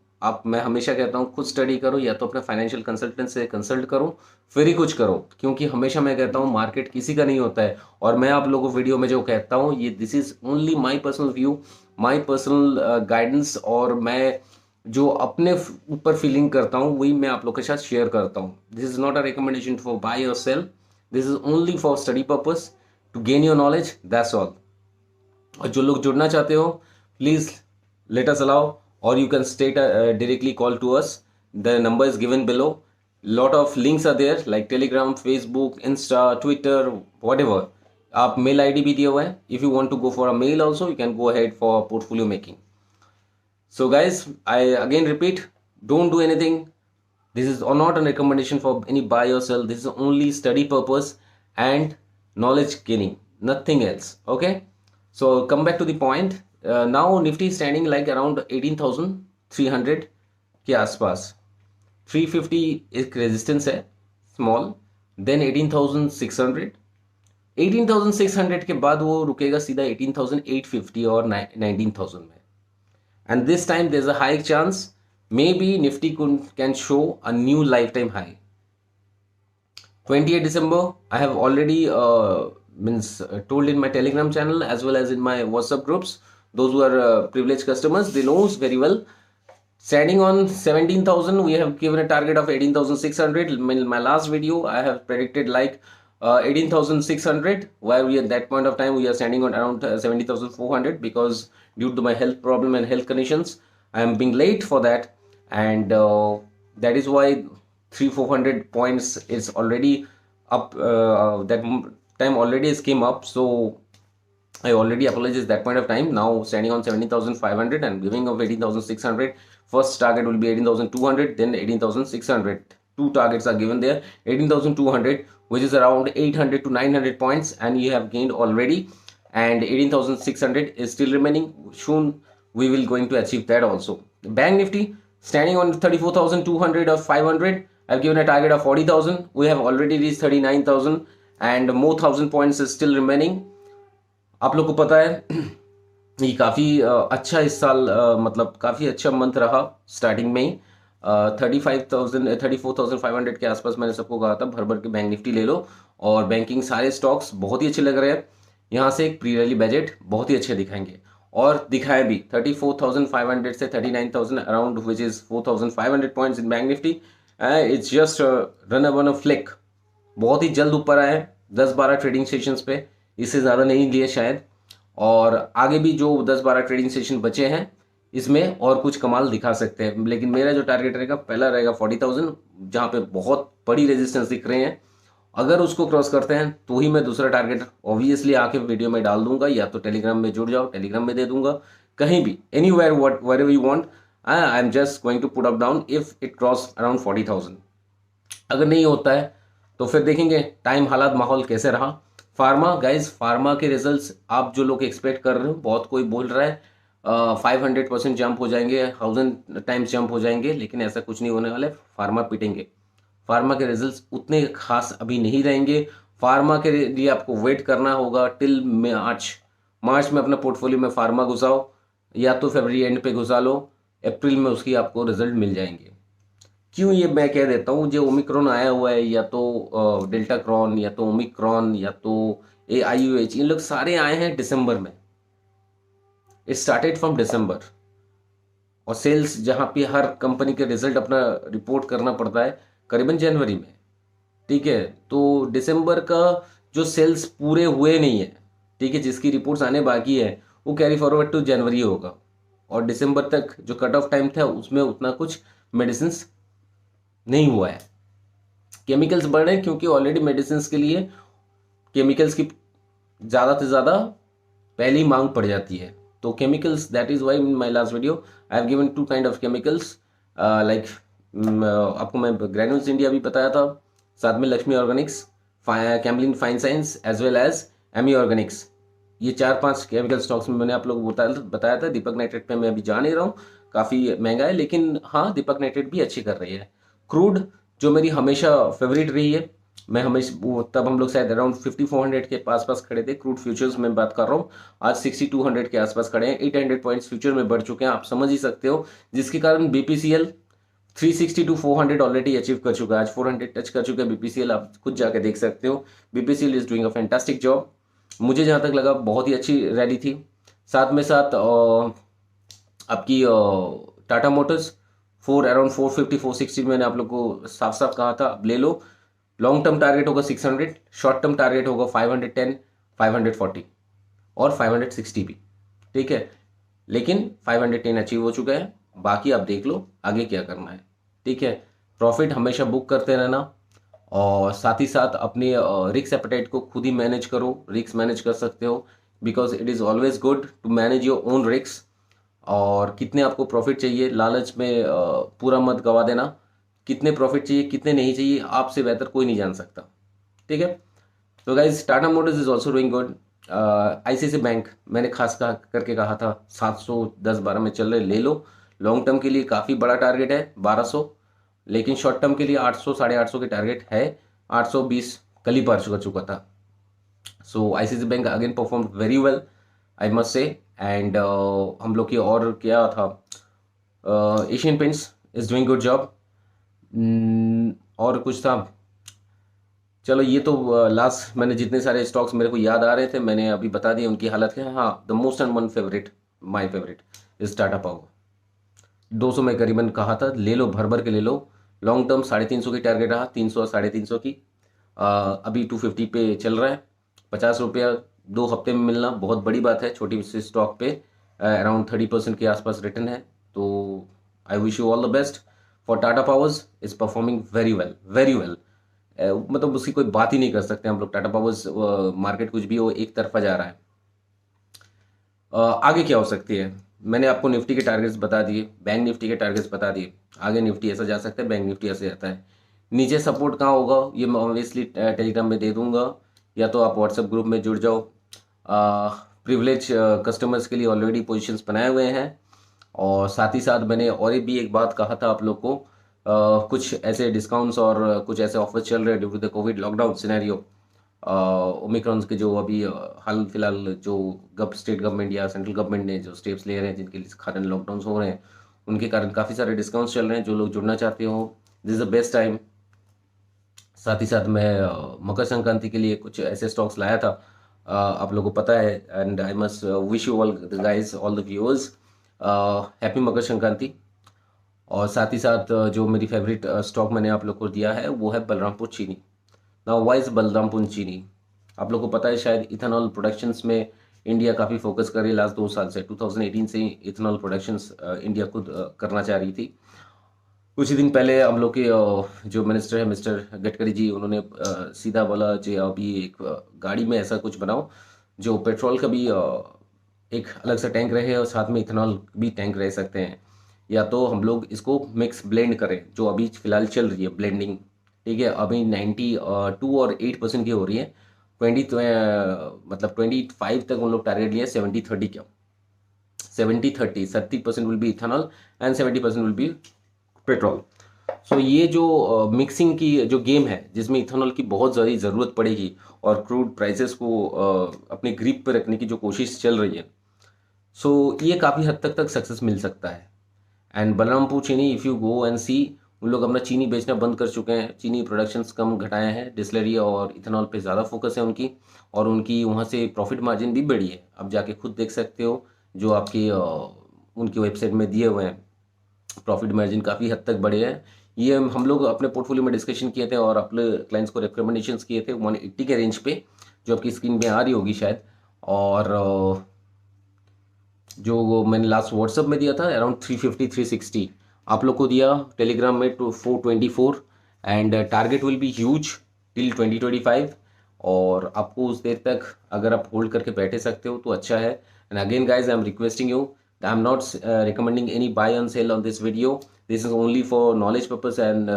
मैं हमेशा कहता हूँ खुद स्टडी करो, या तो अपने फाइनेंशियल कंसल्टेंट से कंसल्ट करो, फिर ही कुछ करो। क्योंकि हमेशा मैं कहता हूँ मार्केट किसी का नहीं होता है। और मैं आप लोगों को वीडियो में जो कहता हूँ, ये this is only my personal view, my personal guidance, और मैं जो अपने ऊपर फीलिंग करता हूँ वही मैं आप लोग के साथ शेयर करता हूँ। This is not a recommendation for buy और sell, this is only for study purpose, to gain your knowledge, that's all. और जो लोग जुड़ना चाहते हो please let us allow, or you can state directly call to us. The number is given below. Lot of links are there like Telegram, Facebook, Insta, Twitter, whatever. आप mail ID भी दिया हुआ है. If you want to go for a mail also, you can go ahead for portfolio making. So guys, I again repeat, don't do anything. This is not a recommendation for any buy or sell. This is only study purpose and knowledge gaining, nothing else. Okay, so come back to the point. Now Nifty is standing like around 18,300 के आसपास। 350 एक resistance है small, then 18,600, 18,600 के बाद वो रुकेगा सीधा 18,850 और 19,000 में। And this time there is a high chance maybe Nifty can show a new lifetime high. 28 December, I have already told in my Telegram channel as well as in my WhatsApp groups. Those who are privileged customers, they knows very well. Standing on 17,000, we have given a target of 18,600. In my last video, I have predicted like 18,600. While we at that point of time, we are standing on around 70,400 because due to my health problem and health conditions, I am being late for that. And that is why 300-400 points is already up, that time already is came up, so I already apologize that point of time. Now standing on 17,500 and giving of 18,600. First target will be 18,200, then 18,600. Two targets are given there. 18,200, which is around 800 to 900 points, and you have gained already, and 18,600 is still remaining. Soon we will going to achieve that also. Bank Nifty standing on 34,200 or 500. I've given a target of 40,000. We have already reached 39,000 and more 1,000 points is still remaining. आप लोग को पता है ये काफ़ी अच्छा इस साल मतलब काफ़ी अच्छा मंथ रहा। स्टार्टिंग में ही 34,500 के आसपास मैंने सबको कहा था भर भर के बैंक निफ्टी ले लो, और बैंकिंग सारे स्टॉक्स बहुत ही अच्छे लग रहे हैं। यहाँ से एक प्री रैली बजट बहुत ही अच्छे दिखाएंगे और दिखाए भी 34,500 से 39,000 around, which is 4,500 points in bank Nifty. It's just run a flick, बहुत ही जल्द ऊपर आए हैं 10-12 ट्रेडिंग सेशंस पे, इससे ज़्यादा नहीं लिए शायद। और आगे भी जो 10-12 ट्रेडिंग सेशन बचे हैं इसमें और कुछ कमाल दिखा सकते हैं, लेकिन मेरा जो टारगेट रहेगा पहला रहेगा 40,000, जहाँ पे बहुत बड़ी रेजिस्टेंस दिख रहे हैं। अगर उसको क्रॉस करते हैं तो ही मैं दूसरा टारगेट ऑब्वियसली आके वीडियो में डाल दूंगा, या तो टेलीग्राम में जुड़ जाओ, टेलीग्राम में दे दूंगा, कहीं भी anywhere what wherever you want. I am just going to put up down if it cross around 40,000। अगर नहीं होता है तो फिर देखेंगे टाइम, हालात, माहौल कैसे रहा। फार्मा गाइज, फार्मा के रिजल्ट्स आप जो लोग एक्सपेक्ट कर रहे हो, बहुत कोई बोल रहा है 500% जंप हो जाएंगे, 1000 टाइम्स जंप हो जाएंगे, लेकिन ऐसा कुछ नहीं होने वाला है। फार्मा पिटेंगे। फार्मा के रिजल्ट्स उतने खास अभी नहीं रहेंगे। फार्मा के लिए आपको वेट करना होगा टिल मार्च। मार्च में अपना पोर्टफोलियो में फार्मा घुसाओ, या तो फरवरी एंड पे घुसा लो, अप्रैल में उसकी आपको रिजल्ट मिल जाएंगे। क्यों ये मैं कह देता हूँ, जो ओमिक्रॉन आया हुआ है, या तो डेल्टा क्रॉन, या तो ओमिक्रॉन, या तो AIUH, इन लोग सारे आए हैं दिसंबर में। It started from December. और सेल्स जहाँ पे हर कंपनी के रिजल्ट अपना रिपोर्ट करना पड़ता है करीबन जनवरी में, ठीक है। तो दिसंबर का जो सेल्स पूरे हुए नहीं है, ठीक है, जिसकी रिपोर्ट्स आने बाकी है, वो कैरी फॉरवर्ड टू जनवरी होगा। और दिसंबर तक जो कट ऑफ टाइम था उसमें उतना कुछ मेडिसिन नहीं हुआ है। केमिकल्स बढ़ रहे हैं क्योंकि ऑलरेडी मेडिसिन के लिए केमिकल्स की ज़्यादा से ज़्यादा पहली मांग पड़ जाती है। तो chemicals, that is why in my last video I have given 2 kind of chemicals, like आपको मैं ग्रैन्यूल्स इंडिया भी बताया था, साथ में Laxmi Organics, Camlin Fine Science, as well as Ami Organics. ये 4-5 केमिकल स्टॉक्स में मैंने आप लोगों को बताया था। दीपक नाइट्रेट पे मैं अभी जा नहीं रहा हूँ, काफ़ी महंगा है, लेकिन हाँ दीपक नाइट्रेट भी अच्छी कर रही है। क्रूड जो मेरी हमेशा फेवरेट रही है, मैं हमेशा तब हम लोग शायद अराउंड 5400 के आसपास खड़े थे, क्रूड फ्यूचर्स में बात कर रहा हूँ। आज 6200 के आसपास खड़े हैं, 800 पॉइंट्स फ्यूचर में बढ़ चुके हैं, आप समझ ही सकते हो, जिसके कारण BPCL 360 टू 400 ऑलरेडी अचीव कर चुका है। आज 400 टच कर चुका है BPCL, आप खुद जाके देख सकते हो। BPCL is doing a fantastic job. मुझे जहाँ तक लगा बहुत ही अच्छी रैली थी। साथ में साथ आपकी टाटा मोटर्स अराउंड 450 460 मैंने आप लोग को साफ साफ कहा था, अब ले लो। लॉन्ग टर्म टारगेट होगा 600, शॉर्ट टर्म टारगेट होगा 510, 540 और 560 भी, ठीक है। लेकिन 510 अचीव हो चुका है, बाकी आप देख लो आगे क्या करना है, ठीक है। प्रॉफिट हमेशा बुक करते रहना, और साथ ही साथ अपनी रिस्क एपेटाइट को खुद ही मैनेज करो। रिस्क मैनेज कर सकते हो, because it is always good to manage your own risk. और कितने आपको प्रॉफिट चाहिए, लालच में पूरा मत गवा देना। कितने प्रॉफिट चाहिए, कितने नहीं चाहिए, आपसे बेहतर कोई नहीं जान सकता, ठीक है। तो guys, Tata Motors is also doing good. ICICI bank मैंने खास करके कहा था 710-12 में चल रहे, ले लो। लॉन्ग टर्म के लिए काफ़ी बड़ा टारगेट है 1200, लेकिन शॉर्ट टर्म के लिए 800 850 के टारगेट है। 820 कल ही पार चुका था। सो ICICI bank again perform very well, I must say. And हम लोग की और क्या था, Asian paints is doing good job. और कुछ था, चलो ये तो लास्ट मैंने जितने सारे स्टॉक्स मेरे को याद आ रहे थे मैंने अभी बता दिए, उनकी हालत क्या है। हाँ, the most and one favourite, my favourite is Tata power. 200 में करीबन कहा था, ले लो, भर भर के ले लो। लॉन्ग टर्म 350 की टारगेट रहा, 300 और 350 की। अभी 250 पे चल रहा है। 50 रुपया 2 हफ्ते में मिलना बहुत बड़ी बात है, छोटी सी स्टॉक पे अराउंड 30% के आसपास रिटर्न है। तो I wish you all the best for Tata powers, is performing very well, very well. मतलब उसकी कोई बात ही नहीं कर सकते हम लोग। टाटा पावर्स मार्केट कुछ भी हो, एक तरफा जा रहा है। आगे क्या हो सकती है, मैंने आपको निफ्टी के टारगेट्स बता दिए, बैंक निफ्टी के टारगेट्स बता दिए। आगे निफ्टी ऐसा जा सकता है, बैंक निफ्टी ऐसे जाता है। नीचे सपोर्ट कहाँ होगा ये मैं ऑब्वियसली टेलीग्राम में दे दूंगा, या तो आप व्हाट्सएप ग्रुप में जुड़ जाओ। प्रिविलेज कस्टमर्स के लिए ऑलरेडी पोजीशंस बनाए हुए हैं। और साथ ही साथ मैंने और भी एक बात कहा था आप लोग को, कुछ ऐसे डिस्काउंट्स और कुछ ऐसे ऑफर्स चल रहे हैं due to the covid lockdown scenario. Omicron के जो अभी हाल फिलहाल जो स्टेट गवर्नमेंट या सेंट्रल गवर्नमेंट ने जो स्टेप्स ले रहे हैं, जिनके कारण लॉकडाउन हो रहे हैं, उनके कारण काफ़ी सारे डिस्काउंट्स चल रहे हैं। जो लोग जुड़ना चाहते हो, this is the best time. साथ ही साथ मैं मकर संक्रांति के लिए कुछ ऐसे स्टॉक्स लाया था, आप लोगों को पता है। And I must wish you all the guys, all the viewers, happy Makar Sankranti. और साथ ही साथ जो मेरी फेवरेट स्टॉक मैंने आप लोग को दिया है वो है बलरामपुर चीनी। नाउ व्हाई इज बलरामपुर चीनी? आप लोग को पता है शायद, इथेनॉल प्रोडक्शंस में इंडिया काफ़ी फोकस कर रही है लास्ट 2 साल से। 2018 से इथेनॉल प्रोडक्शंस इंडिया खुद करना चाह रही थी। कुछ ही दिन पहले हम लोग के जो मिनिस्टर है मिस्टर गडकरी जी, उन्होंने सीधा बोला जी अभी एक गाड़ी में ऐसा कुछ बनाओ जो पेट्रोल का भी एक अलग सा टैंक रहे और साथ में इथेनॉल भी टैंक रह सकते हैं। या तो हम लोग इसको मिक्स ब्लेंड करें, जो अभी फिलहाल चल रही है ब्लेंडिंग। ठीक है, अभी 92 और 8% की हो रही है। मतलब 25 तक उन लोग टारगेट लिया, 70-30 का। 70-30, 30% will be ethanol and 70% will be petrol. So ये जो मिक्सिंग की जो गेम है, जिसमें इथेनॉल की बहुत ज़्यादा ज़रूरत पड़ेगी और क्रूड प्राइसेस को अपने ग्रिप पर रखने की जो कोशिश चल रही है, सो ये काफ़ी हद तक सक्सेस मिल सकता है। एंड बलरामपुर चीनी, इफ़ यू गो एंड सी, उन लोग अपना चीनी बेचना बंद कर चुके हैं, चीनी प्रोडक्शंस कम घटाए हैं, डिस्लरी और इथेनॉल पे ज़्यादा फोकस है उनकी। और उनकी वहाँ से प्रॉफिट मार्जिन भी बढ़ी है, आप जाके खुद देख सकते हो, जो आपकी उनकी वेबसाइट में दिए हुए हैं। प्रॉफिट मार्जिन काफ़ी हद तक बढ़े हैं। ये हम लोग अपने पोर्टफोलियो में डिस्कशन किए थे और अपने क्लाइंट्स को रिकमेंडेशंस किए थे 180 के रेंज पे, जो आपकी स्क्रीन पे आ रही होगी शायद। और जो वो मैंने लास्ट व्हाट्सअप में दिया था अराउंड 350-360, आप लोग को दिया टेलीग्राम में to 424। And target will be huge till 2025। और आपको उस देर तक अगर आप होल्ड करके बैठे सकते हो तो अच्छा है। And again guys, I am requesting you, I am not recommending any buy and sell on this video. This is only for knowledge purpose and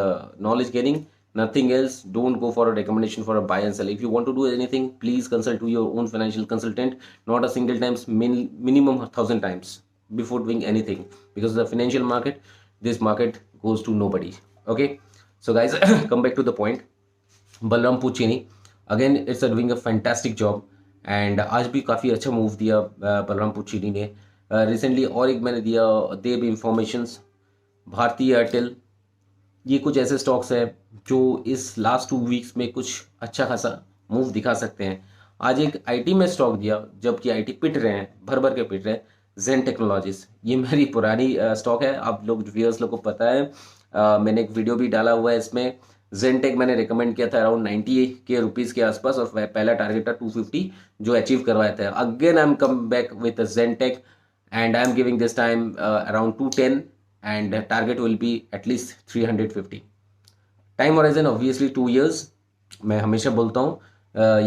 knowledge gaining, nothing else. Don't go for a recommendation for a buy and sell. If you want to do anything, please consult to your own financial consultant, not a single times, minimum 1,000 times before doing anything, because the financial market, this market goes to nobody. Okay, so guys, come back to the point. Balrampur Chini, again it's doing a fantastic job. And आज भी काफ़ी अच्छा move दिया बलरामपुर चीनी ने। Recently और एक मैंने दिया देव इंफॉर्मेशंस, भारती एयरटेल। ये कुछ ऐसे स्टॉक्स हैं जो इस लास्ट 2 वीक्स में कुछ अच्छा खासा मूव दिखा सकते हैं। आज एक आईटी में स्टॉक दिया, जबकि आईटी पिट रहे हैं, भर भर के पिट रहे हैं। जेन टेक्नोलॉजीज, ये मेरी पुरानी स्टॉक है, आप लोग व्यूअर्स लोग को पता है। मैंने एक वीडियो भी डाला हुआ है इसमें। जेनटेक मैंने रिकमेंड किया था अराउंड 90 के रुपीज़ के आसपास, और पहला टारगेट था 250 जो अचीव करवाया था। Again I am come back with Zentech and I am giving this time around 210 and target will be at least 350। Time horizon obviously 2 years। मैं हमेशा बोलता हूँ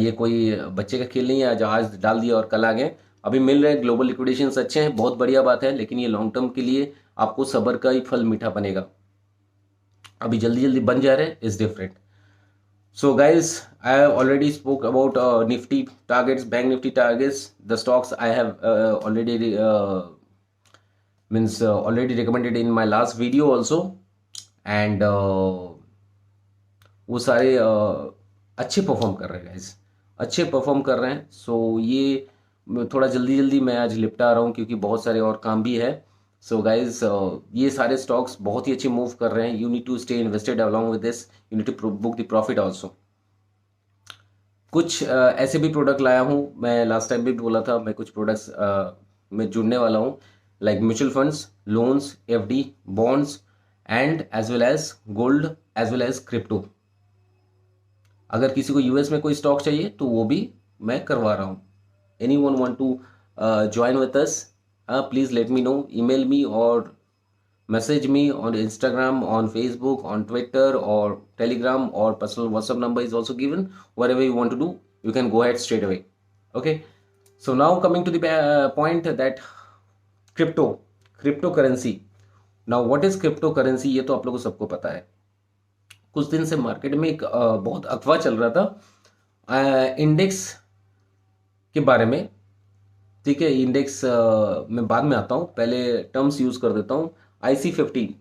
ये कोई बच्चे का खेल नहीं है, जहाज डाल दिया और कल आ गए। अभी मिल रहे हैं, ग्लोबल लिक्विडेशंस अच्छे हैं, बहुत बढ़िया बात है, लेकिन ये लॉन्ग टर्म के लिए आपको सब्र का ही फल मीठा बनेगा। अभी जल्दी जल्दी बन जा रहे हैं is different. So guys, I already spoke about Nifty targets, bank Nifty targets, the stocks I have already means already recommended in my last video also। and वो सारे अच्छे परफॉर्म कर रहे हैं गाइज, अच्छे परफॉर्म कर रहे हैं। सो ये थोड़ा जल्दी जल्दी मैं आज लिपटा रहा हूँ क्योंकि बहुत सारे और काम भी है। सो गाइज, ये सारे स्टॉक्स बहुत ही अच्छे मूव कर रहे हैं। You need to stay invested along with this, you need to book the profit also. कुछ ऐसे भी प्रोडक्ट लाया हूँ, मैं लास्ट टाइम भी बोला था मैं कुछ प्रोडक्ट्स में जुड़ने वाला हूँ, like mutual funds, loans, FD, bonds and as well as gold as well as crypto. अगर किसी को यूएस में कोई स्टॉक चाहिए तो वो भी मैं करवा रहा हूँ। Anyone want to join with us, please let me know, email me और message me on Instagram, on Facebook, on Twitter or Telegram, or personal WhatsApp number is also given. Whatever you want to do, you can go ahead straight away. Okay, so now coming to the point that cryptocurrency. Now what is cryptocurrency, ये तो आप लोगों को सबको पता है। कुछ दिन से मार्केट में एक बहुत अफवाह चल रहा था इंडेक्स के बारे में। ठीक है, इंडेक्स मैं बाद में आता हूँ, पहले टर्म्स यूज कर देता हूँ। IC15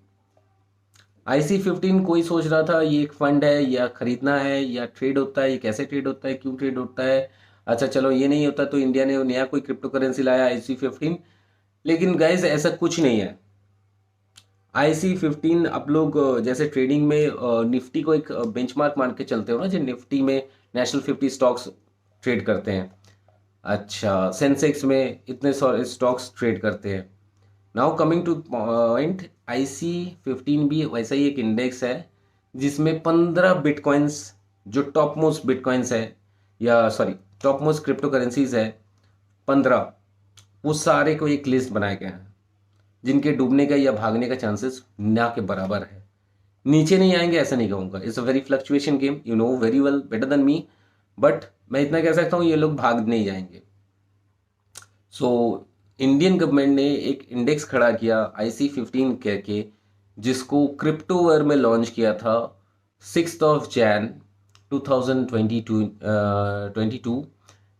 कोई सोच रहा था ये एक फंड है या खरीदना है या ट्रेड होता है, ये कैसे ट्रेड होता है, क्यों ट्रेड होता है। अच्छा चलो, ये नहीं होता तो इंडिया ने नया कोई क्रिप्टो करेंसी लाया IC15। लेकिन गाइज ऐसा कुछ नहीं है। IC 15 आप लोग जैसे ट्रेडिंग में निफ्टी को एक बेंचमार्क मान के चलते हो ना, जो निफ्टी में नेशनल 50 स्टॉक्स ट्रेड करते हैं। अच्छा, सेंसेक्स में इतने स्टॉक्स ट्रेड करते हैं। Now coming two point, IC 15 भी वैसा ही एक इंडेक्स है जिसमें 15 बिटकॉइंस, जो टॉप मोस्ट बिटकॉइंस है, या sorry top most crypto currencies है 15, वो सारे को एक लिस्ट बनाए गए हैं जिनके डूबने का या भागने का चांसेस ना के बराबर है। नीचे नहीं आएंगे ऐसा नहीं कहूँगा, it's a very fluctuation game, you know very well better than me, but मैं इतना कह सकता हूँ ये लोग भाग नहीं जाएंगे। सो इंडियन गवर्नमेंट ने एक इंडेक्स खड़ा किया IC 15 कह के, जिसको क्रिप्टोवेयर में लॉन्च किया था 6 Jan 2022।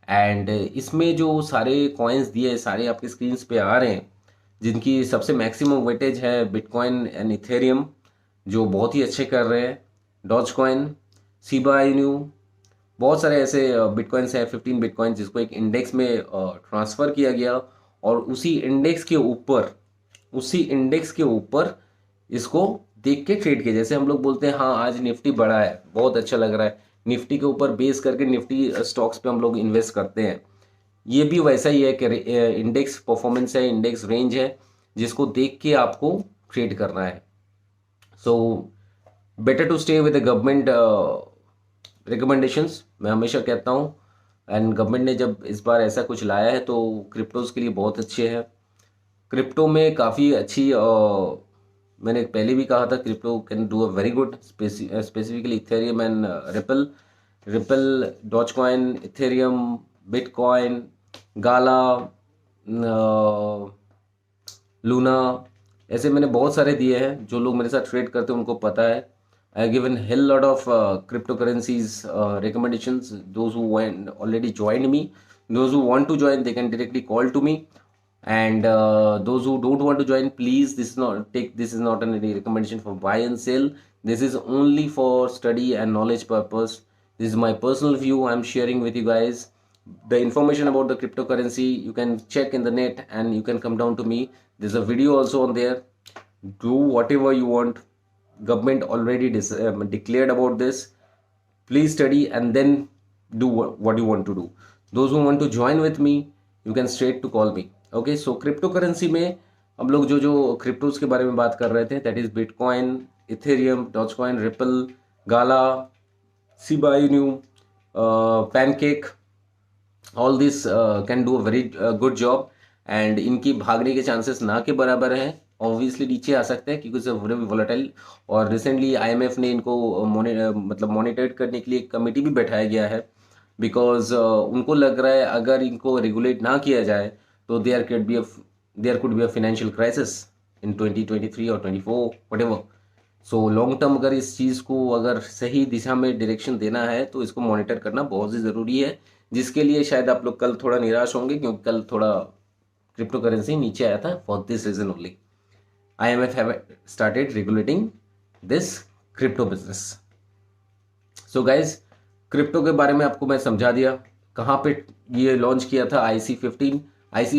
एंड इसमें जो सारे कॉइन्स दिए सारे आपके स्क्रीन पे आ रहे हैं, जिनकी सबसे मैक्सिमम वेटेज है बिटकॉइन एंड इथेरियम, जो बहुत ही अच्छे कर रहे हैं, डॉज कॉइन, शिबा इनू, बहुत सारे ऐसे बिटकॉइंस हैं 15 बिटकॉइन जिसको एक इंडेक्स में ट्रांसफ़र किया गया, और उसी इंडेक्स के ऊपर इसको देख के ट्रेड किया। जैसे हम लोग बोलते हैं हाँ आज निफ्टी बढ़ा है, बहुत अच्छा लग रहा है, निफ्टी के ऊपर बेस करके निफ्टी स्टॉक्स पे हम लोग इन्वेस्ट करते हैं। ये भी वैसा ही है कि इंडेक्स परफॉर्मेंस है, इंडेक्स रेंज है, जिसको देख के आपको ट्रेड करना है। So better to stay with the government recommendations, मैं हमेशा कहता हूँ। एंड गवर्नमेंट ने जब इस बार ऐसा कुछ लाया है तो क्रिप्टोज़ के लिए बहुत अच्छे हैं। क्रिप्टो में काफ़ी अच्छी मैंने पहले भी कहा था, crypto can do a very good, specifically ethereum and ripple, doge coin, ethereum, bitcoin, gala, luna, ऐसे मैंने बहुत सारे दिए हैं। जो लोग मेरे साथ ट्रेड करते हैं उनको पता है, I given hill lot of crypto currencies recommendations. Those who already joined me, those who want to join, they can directly call to me. And those who don't want to join, please, this is not any recommendation for buy and sell. This is only for study and knowledge purpose. This is my personal view I'm sharing with you guys. The information about the cryptocurrency you can check in the net, and you can come down to me. There's a video also on there. Do whatever you want. Government already declared about this. Please study and then do what you want to do. Those who want to join with me, you can straight to call me. Okay, so crypto currency में हम लोग जो जो cryptos के बारे में बात कर रहे थे, that is bitcoin, ethereum, doge coin, ripple, gala, shiba inu, pancake, all this can do a very good job. And इनकी भागने के चांसेस ना के बराबर हैं, ऑब्वियसली नीचे आ सकते हैं क्योंकि इट्स वेरी वोलेटाइल। और रिसेंटली IMF ने इनको मॉनिटर करने के लिए एक कमेटी भी बैठाया गया है, बिकॉज उनको लग रहा है अगर इनको रेगुलेट ना किया जाए तो there could be a financial crisis in 2023 और 24 व्हाटएवर। सो लॉन्ग टर्म अगर इस चीज़ को अगर सही दिशा में डायरेक्शन देना है तो इसको मॉनिटर करना बहुत ही ज़रूरी है, जिसके लिए शायद आप लोग कल थोड़ा निराश होंगे क्योंकि कल थोड़ा क्रिप्टो करेंसी नीचे आया था। For this reason only IMF have started regulating this crypto business. So guys, crypto के बारे में आपको मैं समझा दिया। कहाँ पे ये लॉन्च किया था IC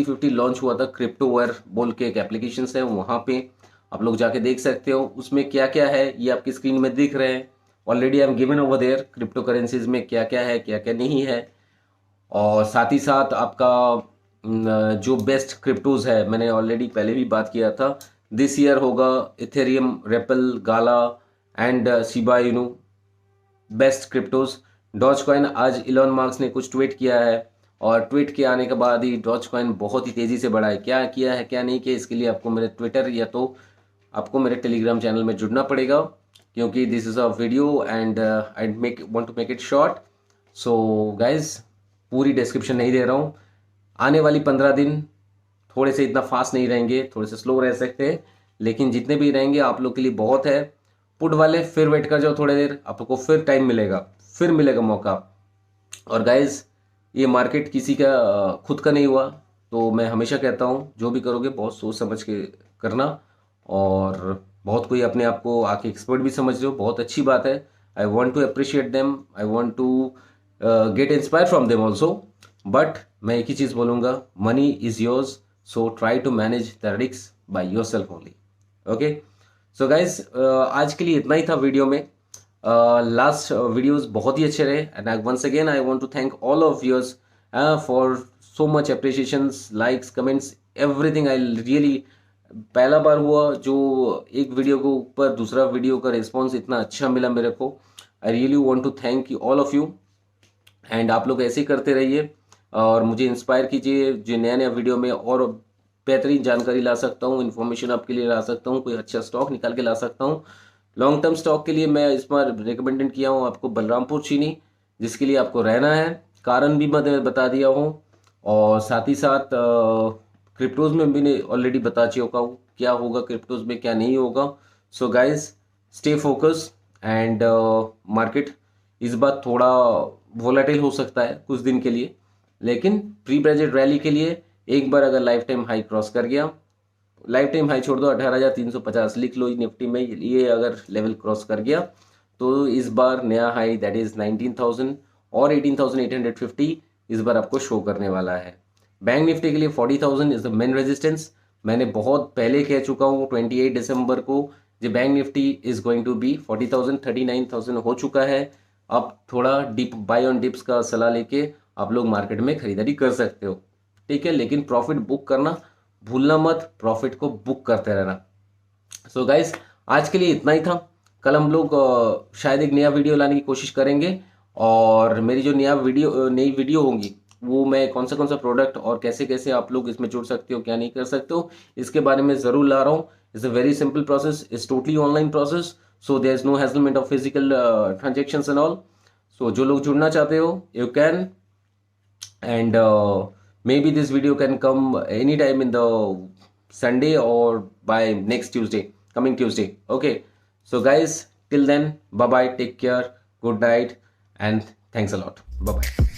15 लॉन्च हुआ था क्रिप्टोवेयर बोल के एक एप्लीकेशन है, वहाँ पे आप लोग जाके देख सकते हो। उसमें क्या क्या है ये आपकी स्क्रीन में दिख रहे हैं, already I am given over there. Crypto currencies में क्या क्या है क्या क्या नहीं है, और साथ ही साथ आपका जो बेस्ट क्रिप्टोज है, मैंने ऑलरेडी पहले भी बात किया था, दिस ईयर होगा ethereum, ripple, gala and shiba inu best cryptos. Doge coin, आज इलॉन मार्क्स ने कुछ ट्वीट किया है, और ट्वीट के आने के बाद ही डॉज कॉइन बहुत ही तेज़ी से बढ़ा है। क्या किया है क्या नहीं किया, इसके लिए आपको मेरे ट्विटर या तो आपको मेरे टेलीग्राम चैनल में जुड़ना पड़ेगा, क्योंकि this is a video and I want to make it short. So guys, पूरी डिस्क्रिप्शन नहीं दे रहा हूँ। आने वाली 15 दिन थोड़े से इतना फास्ट नहीं रहेंगे, थोड़े से स्लो रह सकते हैं, लेकिन जितने भी रहेंगे आप लोग के लिए बहुत है। पुट वाले फिर वेट कर जाओ थोड़ी देर, आप लोग को फिर टाइम मिलेगा, फिर मिलेगा मौका। और गाइज, ये मार्केट किसी का खुद का नहीं हुआ, तो मैं हमेशा कहता हूँ जो भी करोगे बहुत सोच समझ के करना। और बहुत कोई अपने आप को आके एक्सपर्ट भी समझ रहे हो, बहुत अच्छी बात है। I want to appreciate them, I want to get inspire from them also. But मैं एक ही चीज़ बोलूँगा, money is yours, so try to manage the risks by yourself only. Okay, so guys आज के लिए इतना ही था वीडियो में। लास्ट वीडियोस बहुत ही अच्छे रहे and once again I want to thank all of yours for so much appreciations, likes, comments, everything. I really पहला बार हुआ जो एक वीडियो के ऊपर दूसरा वीडियो का रिस्पॉन्स इतना अच्छा मिला मेरे को। I really want to thank you all of you and आप लोग ऐसे ही करते रहिए और मुझे इंस्पायर कीजिए जो नया नया वीडियो में और बेहतरीन जानकारी ला सकता हूँ, इन्फॉर्मेशन आपके लिए ला सकता हूँ, कोई अच्छा स्टॉक निकाल के ला सकता हूँ। लॉन्ग टर्म स्टॉक के लिए मैं इस बार रिकमेंडेड किया हूँ आपको बलरामपुर चीनी, जिसके लिए आपको रहना है, कारण भी मैं बता दिया हूँ और साथ ही साथ क्रिप्टोज में भी ऑलरेडी बता चुका हूँ क्या होगा क्रिप्टोज में क्या नहीं होगा। So guys stay focus and market इस बार थोड़ा वोलेटाइल हो सकता है कुछ दिन के लिए, लेकिन प्री बजट रैली के लिए एक बार अगर लाइफ टाइम हाई क्रॉस कर गया, लाइफ टाइम हाई छोड़ दो 18,350 लिख लो निफ्टी में, ये अगर लेवल क्रॉस कर गया तो इस बार नया हाई दैट इज 19,000 और 18,850 इस बार आपको शो करने वाला है। बैंक निफ्टी के लिए 40,000 इज द मेन रेजिस्टेंस। मैंने बहुत पहले कह चुका हूँ 28 दिसंबर को जो bank Nifty is going to be 40,000, 39,000 हो चुका है। अब थोड़ा डीप बाय ऑन डिप्स का सलाह लेके आप लोग मार्केट में खरीदारी कर सकते हो, ठीक है, लेकिन प्रॉफिट बुक करना भूलना मत, प्रॉफिट को बुक करते रहना। सो गाइस आज के लिए इतना ही था। कल हम लोग शायद एक नया वीडियो लाने की कोशिश करेंगे और मेरी जो नई वीडियो होंगी वो मैं कौन सा प्रोडक्ट और कैसे कैसे आप लोग इसमें जुड़ सकते हो क्या नहीं कर सकते हो इसके बारे में ज़रूर ला रहा हूँ। It's a very simple process, it's totally online process, so there is no hasslement of physical transactions and all. So जो लोग जुड़ना चाहते हो you can and maybe this video can come anytime in the Sunday or by next Tuesday, coming Tuesday. Okay, so guys, till then, bye bye, take care, good night, and thanks a lot. Bye bye.